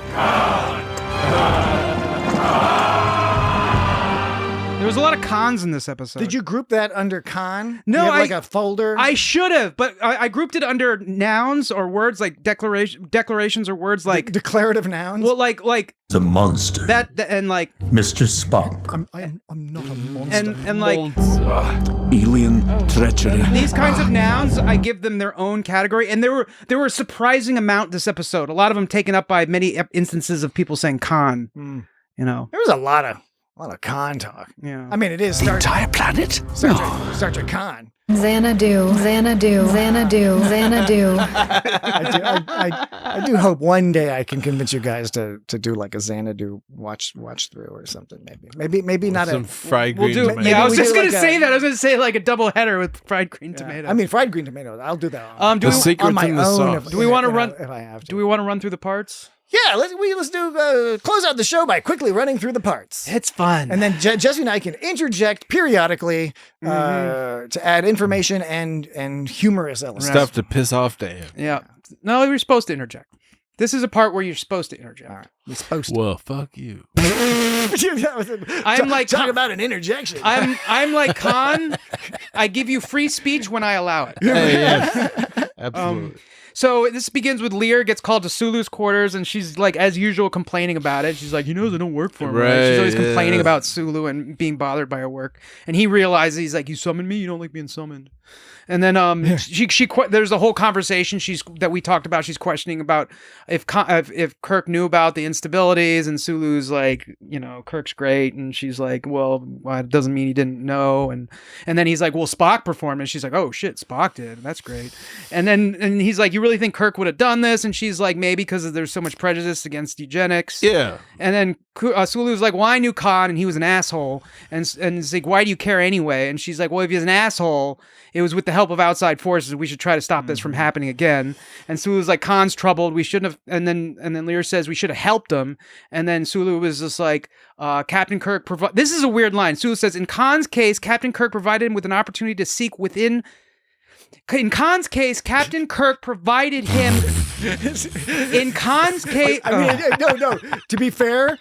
There was a lot of Khans in this episode. Did you group that under Khan? No, you have like a folder. I should have, but I grouped it under nouns or words like declarations or words like declarative nouns. Well, like the monster. That and like Mr. Spock. I'm not a monster. And like alien treachery. These kinds of nouns, I give them their own category, and there were a surprising amount this episode. A lot of them taken up by many instances of people saying Khan. You know, there was a lot of Khan talk. Yeah. I mean, it is the entire planet. Star Trek Khan. Xanadu. I do hope one day I can convince you guys to do like a Xanadu watch through or something. Maybe not some fried green tomato. Yeah, I was just gonna say that. I was gonna say like a double header with fried green tomato. I mean, fried green tomato. I'll do that. On my own. Do we want to run? If I have to. Do we want to run through the parts? Yeah, let's do close out the show by quickly running through the parts. It's fun, and then Jesse and I can interject periodically to add information and humorous elements. Stuff to piss off Dan. Yeah, no, you're supposed to interject. This is a part where you're supposed to interject. All right. You're supposed to. Well, fuck you. I'm like talk about an interjection. I'm like Khan. I give you free speech when I allow it. Hey, yes. Absolutely. So this begins with Lear gets called to Sulu's quarters, and she's like, as usual, complaining about it. She's like, they don't work for him. Right? She's always complaining about Sulu and being bothered by her work. And he realizes, he's like, you summoned me? You don't like being summoned. And then there's a whole conversation that we talked about. She's questioning about if Kirk knew about the instabilities, and Sulu's like, Kirk's great, and she's like, well, it doesn't mean he didn't know. And then he's like, well, Spock performed, and she's like, oh shit, Spock did. That's great. And he's like, you really think Kirk would have done this? And she's like, maybe because there's so much prejudice against eugenics. Yeah. And then Sulu's like, well, I knew Khan and he was an asshole. And it's like, why do you care anyway? And she's like, well, if he's an asshole, it was with the help of outside forces. We should try to stop this from happening again. And Sulu's like, Khan's troubled. We shouldn't have. And then Lear says we should have helped him. And then Sulu was just like, Captain Kirk. This is a weird line. Sulu says, in Khan's case, Captain Kirk provided him with an opportunity to seek within. In Khan's case, Captain Kirk provided him. In Khan's case, I mean, no. To be fair,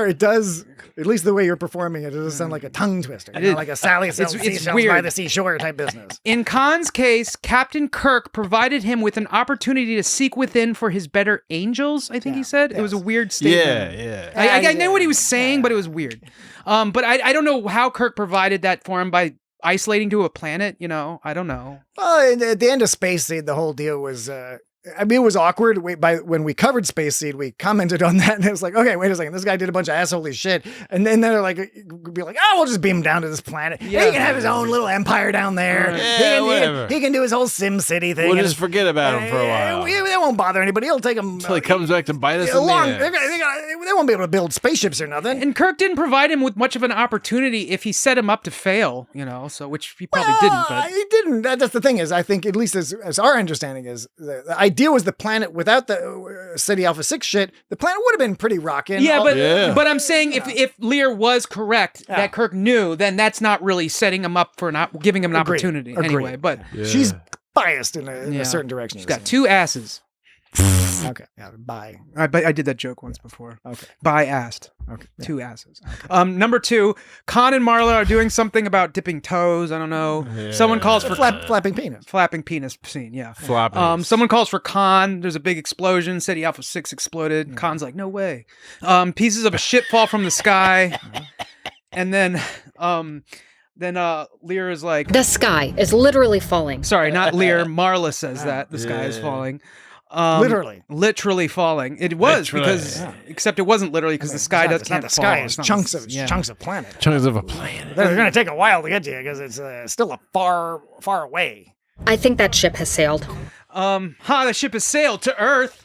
it does. At least the way you're performing it does sound like a tongue twister. You know, like a Sally sells seashells by the seashore type business. In Khan's case, Captain Kirk provided him with an opportunity to seek within for his better angels. I think he said it was a weird statement. Yeah. I know what he was saying, but it was weird. But I don't know how Kirk provided that for him by isolating to a planet. You know, I don't know. Well, at the end of Space Seed, the whole deal was. I mean, it was awkward. When we covered Space Seed, we commented on that, and it was like, okay, wait a second, this guy did a bunch of assholey shit, and then they're like, be like, oh, we'll just beam him down to this planet. Yeah, he can have his own little empire down there. Yeah, he can do his whole Sim City thing. We'll just forget about him for a while. They won't bother anybody. He'll take him until he comes back to bite us in the ass. They won't be able to build spaceships or nothing. And Kirk didn't provide him with much of an opportunity if he set him up to fail, you know. So which he probably didn't. But he didn't. That's the thing is, I think at least as our understanding is, the idea was the planet. Without the Ceti Alpha 6 shit, the planet would have been pretty rockin'. Yeah, but I'm saying if Lear was correct that Kirk knew, then that's not really setting him up for not giving him an opportunity anyway. But she's biased in a certain direction. She's got two asses. Okay. Yeah. Bye. I did that joke once before. Okay. Bi-assed. Okay. Two asses. Okay. Number 2, Khan and Marla are doing something about dipping toes. I don't know. Yeah. Someone calls for flapping penis. Flapping penis scene. Yeah. Flopping. Someone calls for Khan. There's a big explosion. Ceti Alpha 6 exploded. Khan's like, no way. Pieces of a ship fall from the sky, and then Lear is like, the sky is literally falling. Sorry, not Lear. Marla says that the sky is falling. Literally falling. It was because, except it wasn't literally because the sky can't fall. The sky is chunks of planet. Chunks of a planet. They're going to take a while to get to you because it's still a far away. I think that ship has sailed. The ship has sailed to Earth.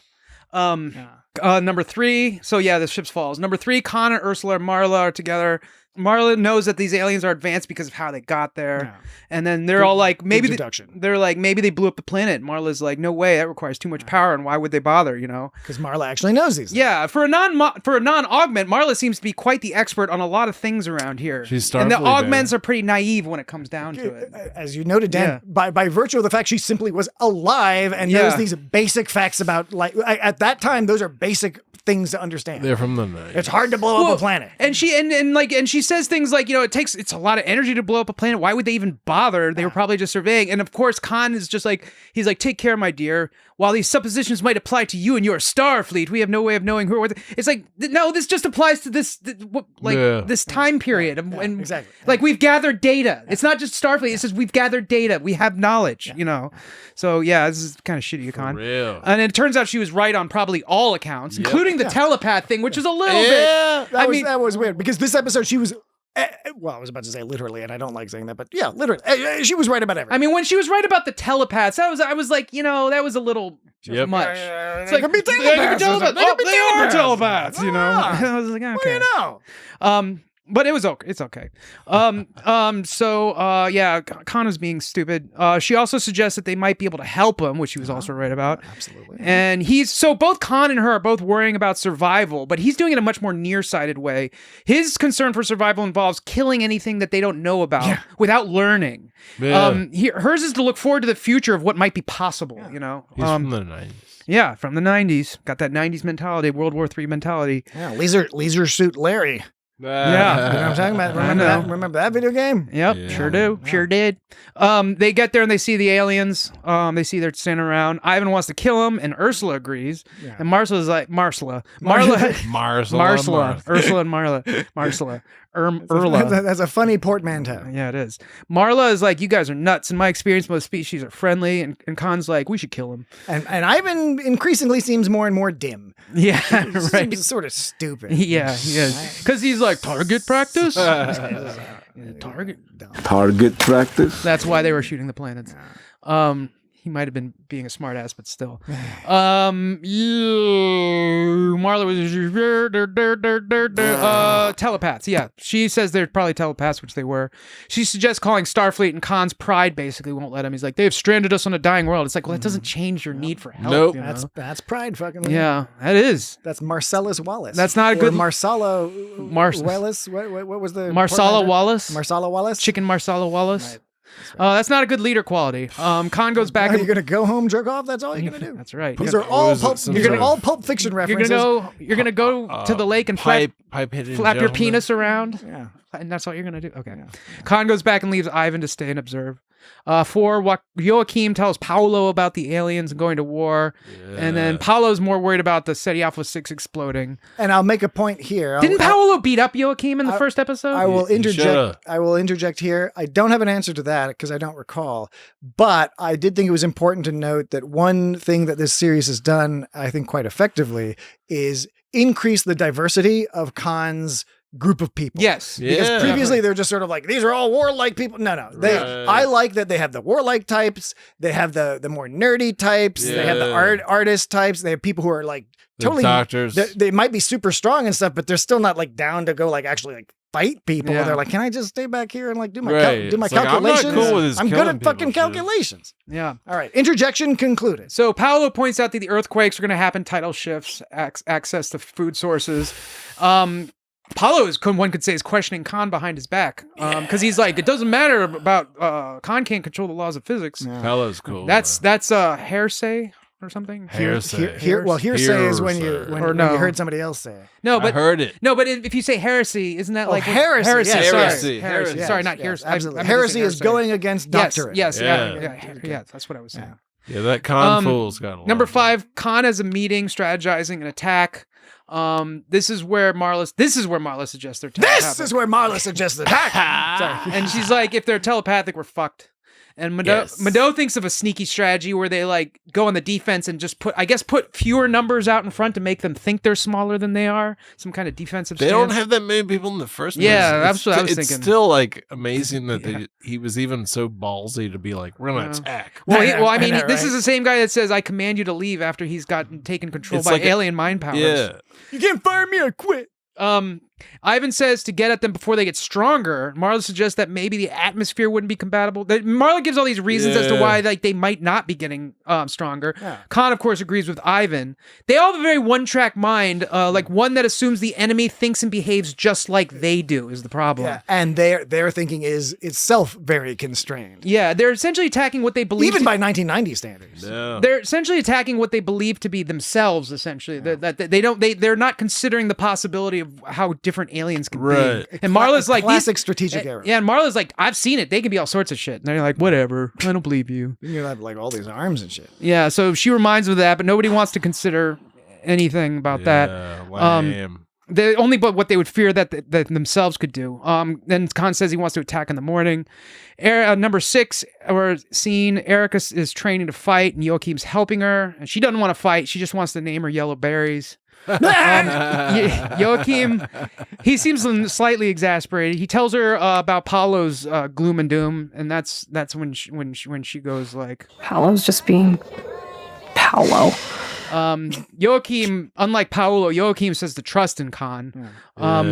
Number 3. So yeah, the ship falls. Number 3, Khan and Ursula and Marla are together. Marla knows that these aliens are advanced because of how they got there. And then they're all like, maybe maybe they blew up the planet. Marla's like, no way, that requires too much power, and why would they bother, you know? Because Marla actually knows these things. Yeah, for a non-augment, Marla seems to be quite the expert on a lot of things around here. She's Starfleet, and the augments are pretty naive when it comes down to it. As you noted, Dan, by virtue of the fact she simply was alive and knows these basic facts about, like, at that time, those are basic things to understand. They're from the night. It's hard to blow up a planet. And she says things like, you know, it's a lot of energy to blow up a planet. Why would they even bother? They were probably just surveying. And of course, Khan is just like, he's like, take care, my dear. While these suppositions might apply to you and your Starfleet, we have no way of knowing who or what. It's like, no, this just applies to this time period. And exactly. Like, we've gathered data. It's not just Starfleet. It says we've gathered data. We have knowledge, you know? So yeah, this is kind of shitty, Khan. Real. And it turns out she was right on probably all accounts, including the telepath thing, which is a little bit. That was weird because this episode she was. Well, I was about to say literally, and I don't like saying that, but yeah, literally, she was right about everything. I mean, when she was right about the telepaths, I was like, you know, that was a little much. It's like, be telepaths. They are telepaths, you know. I was like, okay. What do you know? But it was okay. It's okay. So Khan is being stupid. She also suggests that they might be able to help him, which he was also right about. Absolutely. And both Khan and her are both worrying about survival, but he's doing it in a much more nearsighted way. His concern for survival involves killing anything that they don't know about without learning. Yeah. Hers is to look forward to the future of what might be possible, you know. He's from the 90s. Yeah, from the 90s. Got that 90s mentality, World War III mentality. Yeah, Leisure Suit Larry. Yeah, you know what I'm talking about? Remember that video game? Yep, sure do. Yeah. Sure did. They get there and they see the aliens. They see they're standing around. Ivan wants to kill them, and Ursula agrees. Yeah. And Ursula and Marla. Urla. That's a funny portmanteau. Yeah, it is. Marla is like, you guys are nuts. In my experience, most species are friendly. And Khan's like, we should kill him. And Ivan increasingly seems more and more dim. Yeah, right. Seems sort of stupid. Yeah, he is. Because he's like, target practice? Target practice? That's why they were shooting the planets. He might have been being a smartass, but still. Marla was telepaths. Yeah, she says they're probably telepaths, which they were. She suggests calling Starfleet, and Khan's pride basically won't let him. He's like, they've stranded us on a dying world. It's like, well, that doesn't change your need for help. Nope. You know? That's pride, fucking. Yeah, that is. That's Marcellus Wallace. That's not a good. Marsala Wallace. What was the Marsala Wallace? Marsala Wallace. Chicken Marsala Wallace. Right. That's not a good leader quality. Khan goes back. Are you gonna go home, jerk off? That's all you're gonna do. That's right. These are all Pulp Fiction references. You're gonna go to the lake and flap your penis around. Yeah, and that's all you're gonna do. Okay. Yeah. Khan goes back and leaves Ivan to stay and observe. 4, Joachim tells Paolo about the aliens and going to war, and then Paolo's more worried about the Ceti Alpha 6 exploding. And I'll make a point here. Didn't Paolo beat up Joachim in the first episode? I will interject here. I don't have an answer to that because I don't recall, but I did think it was important to note that one thing that this series has done, I think quite effectively, is increase the diversity of Khan's group of people. Yes. Because previously they're just sort of like, these are all warlike people. No. I like that they have the warlike types. They have the more nerdy types. They have the artist types. They have people who are like totally doctors. They might be super strong and stuff, but they're still not like down to go like actually like fight people. Yeah. They're like, can I just stay back here and like do my Like, calculations? I'm not cool with this I'm good killing at fucking people shit. calculations. Yeah. All right. Interjection concluded. So Paolo points out that the earthquakes are going to happen, tidal shifts, access to food sources. Paolo one could say is questioning Khan behind his back because he's like, it doesn't matter about Khan can't control the laws of physics. Paolo's cool. That's hearsay or something. Hearsay. Hearsay is when you heard somebody else say it. No, but I heard it. No, but if you say heresy, isn't that like heresy? Heresy. Heresy. Sorry, not heresy. Absolutely. Heresy is going against doctrine. Yes. Yeah. That's what I was saying. Yeah, that Khan fool's got a lot. Number 5, Khan has a meeting strategizing an attack. This is where Marla suggests they're telepathic. This is where Marla suggests the attack. Sorry. And she's like, if they're telepathic, we're fucked. And Mado thinks of a sneaky strategy where they like go on the defense and just put fewer numbers out in front to make them think they're smaller than they are. Some kind of defensive They stance. don't have that many people in the first place. Yeah, that's what I was thinking. It's still like amazing that he was even so ballsy to be like, we're going to attack. Well, I mean, this is the same guy that says, I command you to leave after he's gotten taken control by alien mind powers. Yeah. You can't fire me or quit. Ivan says to get at them before they get stronger. Marla suggests that maybe the atmosphere wouldn't be compatible. Marla gives all these reasons as to why like they might not be getting stronger. Yeah. Khan, of course, agrees with Ivan. They all have a very one-track mind, like one that assumes the enemy thinks and behaves just like they do is the problem. Yeah, and their thinking is itself very constrained. Yeah, they're essentially attacking what they believe even by 1990 standards. Yeah. They're essentially attacking what they believe to be themselves. Essentially, that they're not considering the possibility of how different aliens can be. And Marla's like classic strategic error. Yeah, and Marla's like, I've seen it. They can be all sorts of shit. And they're like, whatever. I don't believe you. You have like all these arms and shit. Yeah, so she reminds them of that, but nobody wants to consider anything about that. Lame. Only but what they would fear that themselves could do. Then Khan says he wants to attack in the morning. Number 6, we're seeing Erica is training to fight, and Joachim's helping her. And she doesn't want to fight. She just wants to name her yellow berries. Joachim, he seems slightly exasperated. He tells her about Paolo's gloom and doom, and that's when she goes like, Paolo's just being Paolo. Joachim, unlike Paolo, Joachim says to trust in Khan.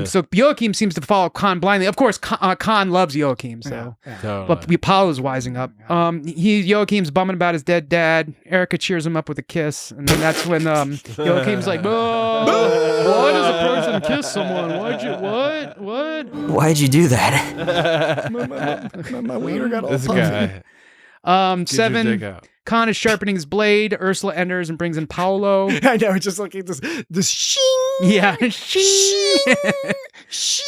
So Joachim seems to follow Khan blindly. Of course, Khan loves Joachim, so but Paolo's wising up. Joachim's bumming about his dead dad. Erica cheers him up with a kiss, and then that's when Joachim's like, "Why does a person kiss someone? Why'd you do that?" my wiener got all This puffy. guy. 7. Khan is sharpening his blade. Ursula enters and brings in Paolo. I know, it's just like this shing. Yeah, shing. Shing.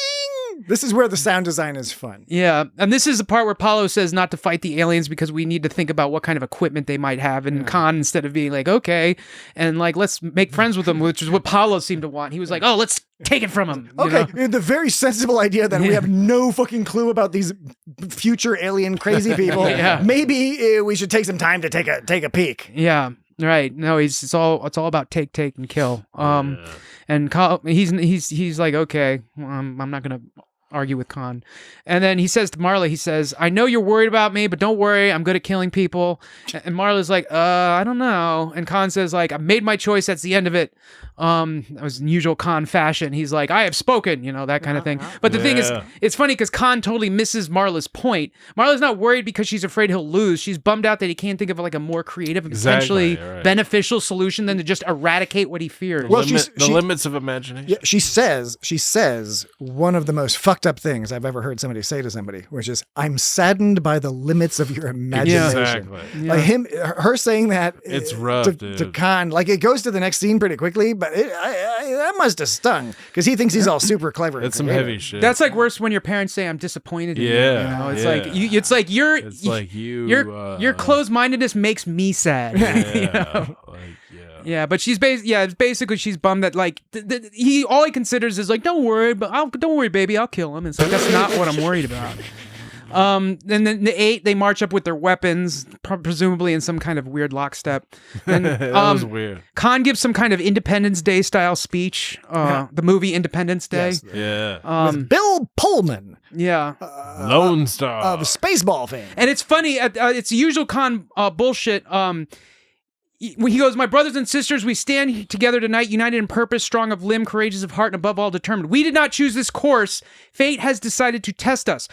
This is where the sound design is fun. Yeah, and this is the part where Paolo says not to fight the aliens because we need to think about what kind of equipment they might have. And Khan, instead of being like, okay, and like, let's make friends with them, which is what Paolo seemed to want. He was like, oh, let's take it from him. Okay, the very sensible idea that we have no fucking clue about these future alien crazy people. Maybe we should take some time to take a peek. Yeah, right. No, it's all about take and kill. And he's like, okay, I'm not gonna argue with Khan. And then he says to Marla, he says, I know you're worried about me, but don't worry, I'm good at killing people. And Marla's like, I don't know. And Khan says, like, I've made my choice, that's the end of it. That was in usual Khan fashion. He's like, I have spoken, that kind of thing. But the thing is, it's funny because Khan totally misses Marla's point. Marla's not worried because she's afraid he'll lose. She's bummed out that he can't think of like a more creative and potentially beneficial solution than to just eradicate what he fears. Well, the limits of imagination. Yeah, she says one of the most fucked up things I've ever heard somebody say to somebody, which is, I'm saddened by the limits of your imagination. Exactly. Like her saying that it's rough, to Khan, like it goes to the next scene pretty quickly, but that must have stung because he thinks he's all super clever. That's some heavy shit. That's like worse when your parents say, I'm disappointed in you. It's like your closed-mindedness makes me sad. Yeah, but she's basically she's bummed that like all he considers is like, don't worry, baby, I'll kill him. It's like, that's not what I'm worried about. And then the 8, they march up with their weapons, presumably in some kind of weird lockstep. And, that was weird. Khan gives some kind of Independence Day style speech. The movie Independence Day. Yes. With Bill Pullman. Yeah. Lone Star. Of Spaceball fame. And it's funny, it's the usual Khan bullshit. He goes, my brothers and sisters, we stand together tonight, united in purpose, strong of limb, courageous of heart, and above all determined. We did not choose this course. Fate has decided to test us.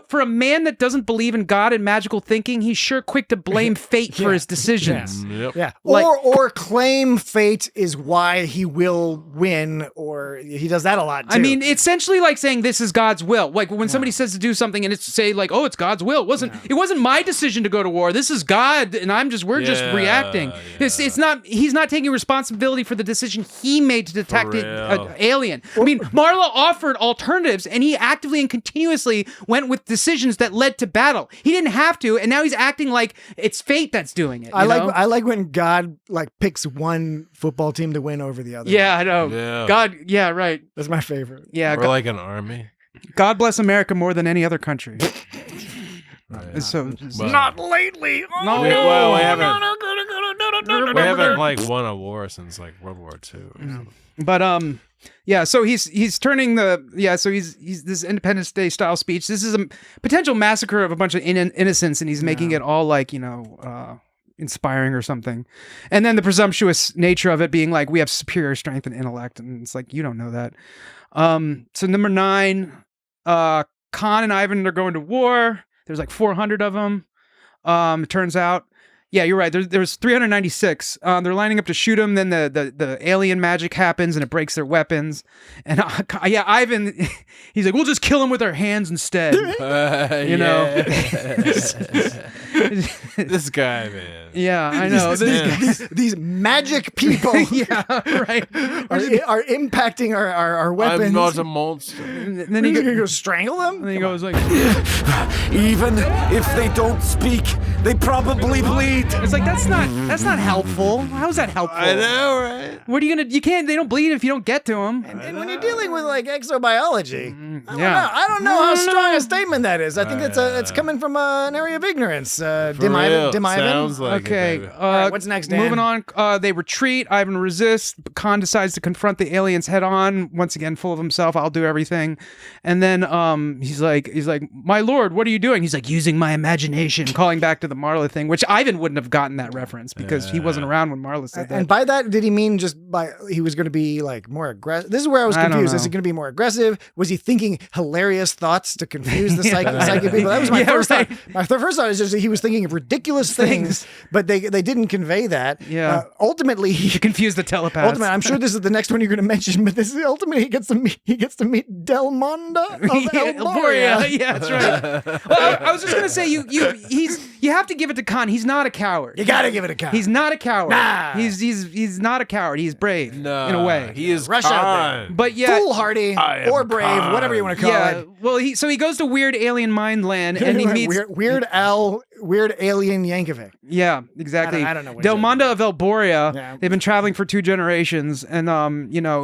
For a man that doesn't believe in God and magical thinking, he's sure quick to blame fate for his decisions. Yeah. Or claim fate is why he will win, or he does that a lot too. I mean, essentially like saying this is God's will. Like when somebody says to do something and it's say like, oh, it's God's will. It wasn't my decision to go to war. This is God, and we're just reacting. It's not. He's not taking responsibility for the decision he made to detect an alien. I mean, Marla offered alternatives, and he actively and continuously went with decisions that led to battle. He didn't have to, and now he's acting like it's fate that's doing it. I like when God like picks one football team to win over the other. Yeah, I know. Yeah. God. Yeah, right. That's my favorite. Yeah, or like an army. God bless America more than any other country. Right. So not lately. No, we haven't like won a war since like World War II. But so he's turning so he's this Independence Day style speech. This is a potential massacre of a bunch of innocents, and he's making it all like inspiring or something. And then the presumptuous nature of it being like, we have superior strength and intellect, and it's like, you don't know that. So number 9, Khan and Ivan are going to war. There's like 400 of them. It turns out. Yeah, you're right. There's 396. They're lining up to shoot him. Then the alien magic happens and it breaks their weapons. And Ivan, he's like, we'll just kill him with our hands instead. This guy, man. Yeah, I know. These magic people. Yeah, right. Are impacting our weapons. I'm not a monster. And then he goes strangle them. And then he goes like, even if they don't speak, they probably bleed. It's like that's not helpful. How's that helpful? I know, right? What are you gonna? They don't bleed if you don't get to them. And when you're dealing with like exobiology, I don't know how strong a statement that is. I think it's coming from an area of ignorance. Dim Ivan. Sounds like okay. All right, what's next, Dan? Moving on. They retreat. Ivan resists. Khan decides to confront the aliens head on. Once again, full of himself. I'll do everything. And then he's like, my lord, what are you doing? He's like, using my imagination, calling back to the Marla thing, which Ivan wouldn't have gotten that reference because he wasn't around when Marla said that. And by that, did he mean just he was going to be like more aggressive? This is where I was confused. Is he going to be more aggressive? Was he thinking hilarious thoughts to confuse the psychic people? That was my first thought. My first thought is just that he was thinking of ridiculous things, but they didn't convey that. Yeah. Ultimately, he confused the telepaths. Ultimately, I'm sure this is the next one you're going to mention, but this is ultimately he gets to meet Del Mondo of Elboria. Yeah, that's right. Well, I was just going to say you have to give it to Khan. He's not a coward. You got to give it a Khan. He's not a coward. Nah. He's not a coward. He's brave in a way. He is Rush out there. But yeah, foolhardy or brave, Khan. whatever you want to call it. Well, he goes to weird alien mind land and he meets weird alien Yankovic. Yeah, exactly. I don't know what Del Mondo of El Borea. They've been traveling for 2 generations, and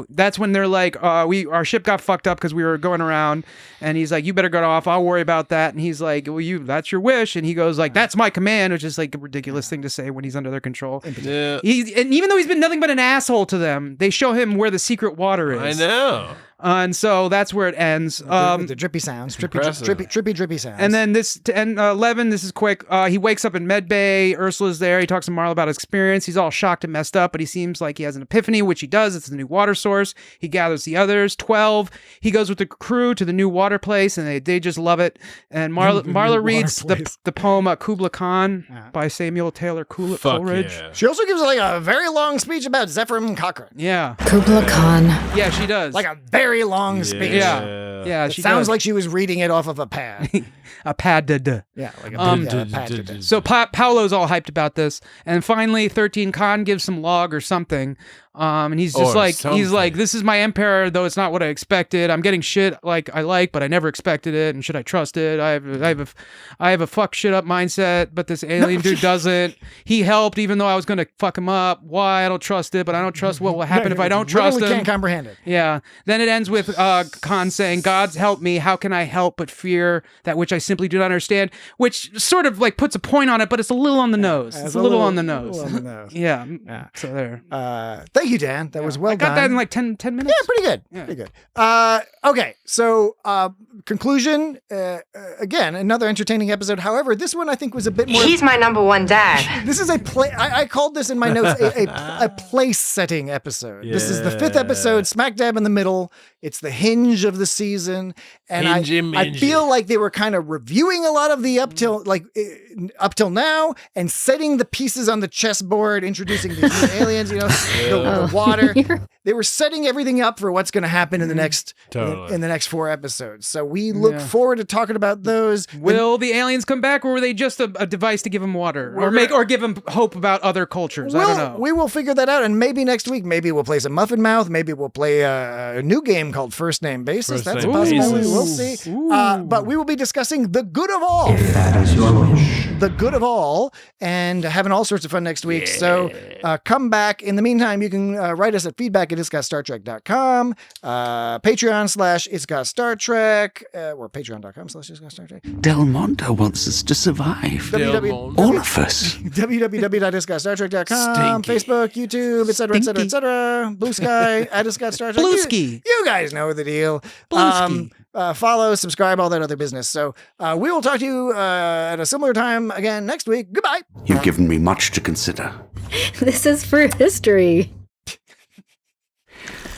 that's when they're like, our ship got fucked up because we were going around, and he's like, you better go off. I'll worry about that. And he's like, well, that's your wish, and he goes like, that's my command, which is like a ridiculous thing to say when he's under their control. Yeah. And even though he's been nothing but an asshole to them, they show him where the secret water is. I know. And so that's where it ends. The drippy sounds, drippy sounds. And then 11, this is quick. He wakes up in medbay. Ursula's there. He talks to Marla about his experience. He's all shocked and messed up, but he seems like he has an epiphany, which he does. It's the new water source. He gathers the others. 12, he goes with the crew to the new water place, and they just love it. And Marla reads the poem Kubla Khan by Samuel Taylor Coleridge. Yeah. She also gives like a very long speech about Zephyr Cochrane. Yeah. Kubla Khan. Yeah, she does. Like a very long speech. Yeah. She sounds like she was reading it off of a pad. A pad. Yeah, like a pad. So Paolo's all hyped about this, and finally 13 Khan gives some log or something. And he's just he's like, this is my empire, though it's not what I expected. I'm getting shit like I like, but I never expected it. And should I trust it? I have a fuck shit up mindset, but this alien dude doesn't. He helped, even though I was gonna fuck him up. Why? I don't trust it, but I don't trust what will happen if I don't trust him. Can't comprehend it. Yeah. Then it ends with Khan saying, "God's help me. How can I help but fear that which I simply do not understand?" Which sort of like puts a point on it, but it's a little on the nose. It's a little on the nose. Yeah. So there. Thank you, Dan. That was well done. I got that in like 10 minutes. Yeah, pretty good. Yeah. Pretty good. Okay, so conclusion. Again, another entertaining episode. However, this one I think was a bit more. He's my number one dad. This is a play. I called this in my notes a place setting episode. Yeah. This is the 5th episode, smack dab in the middle. It's the hinge of the season, and I feel like they were kind of reviewing a lot of the up till now and setting the pieces on the chessboard, introducing these new aliens. The water. They were setting everything up for what's going to happen in the next in the next 4 episodes. So we look forward to talking about those. Will the aliens come back, or were they just a device to give them water, or give them hope about other cultures? I don't know. We will figure that out, and maybe next week, maybe we'll play some Muffin Mouth. Maybe we'll play a new game called First Name Basis. That's a possibility. We'll see. But we will be discussing the good of all. If that is your wish. The good of all, and having all sorts of fun next week. So come back. In the meantime, you can write us at feedback@itsgotstartrek.com, Patreon/itsgotstartrek, or patreon.com/itsgotstartrek. Del Mondo wants us to survive. All of us. www.itsgotstartrek.com, Facebook, YouTube, etc. Blue Sky, @itsgotstartrek. Bluesky. You guys know the deal. Follow, subscribe, all that other business. So we will talk to you at a similar time again next week. Goodbye. You've given me much to consider. This is for history.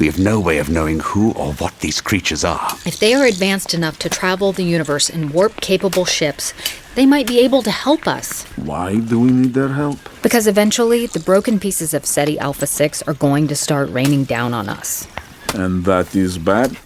We have no way of knowing who or what these creatures are. If they are advanced enough to travel the universe in warp-capable ships, they might be able to help us. Why do we need their help? Because eventually, the broken pieces of Ceti Alpha 6 are going to start raining down on us. And that is bad?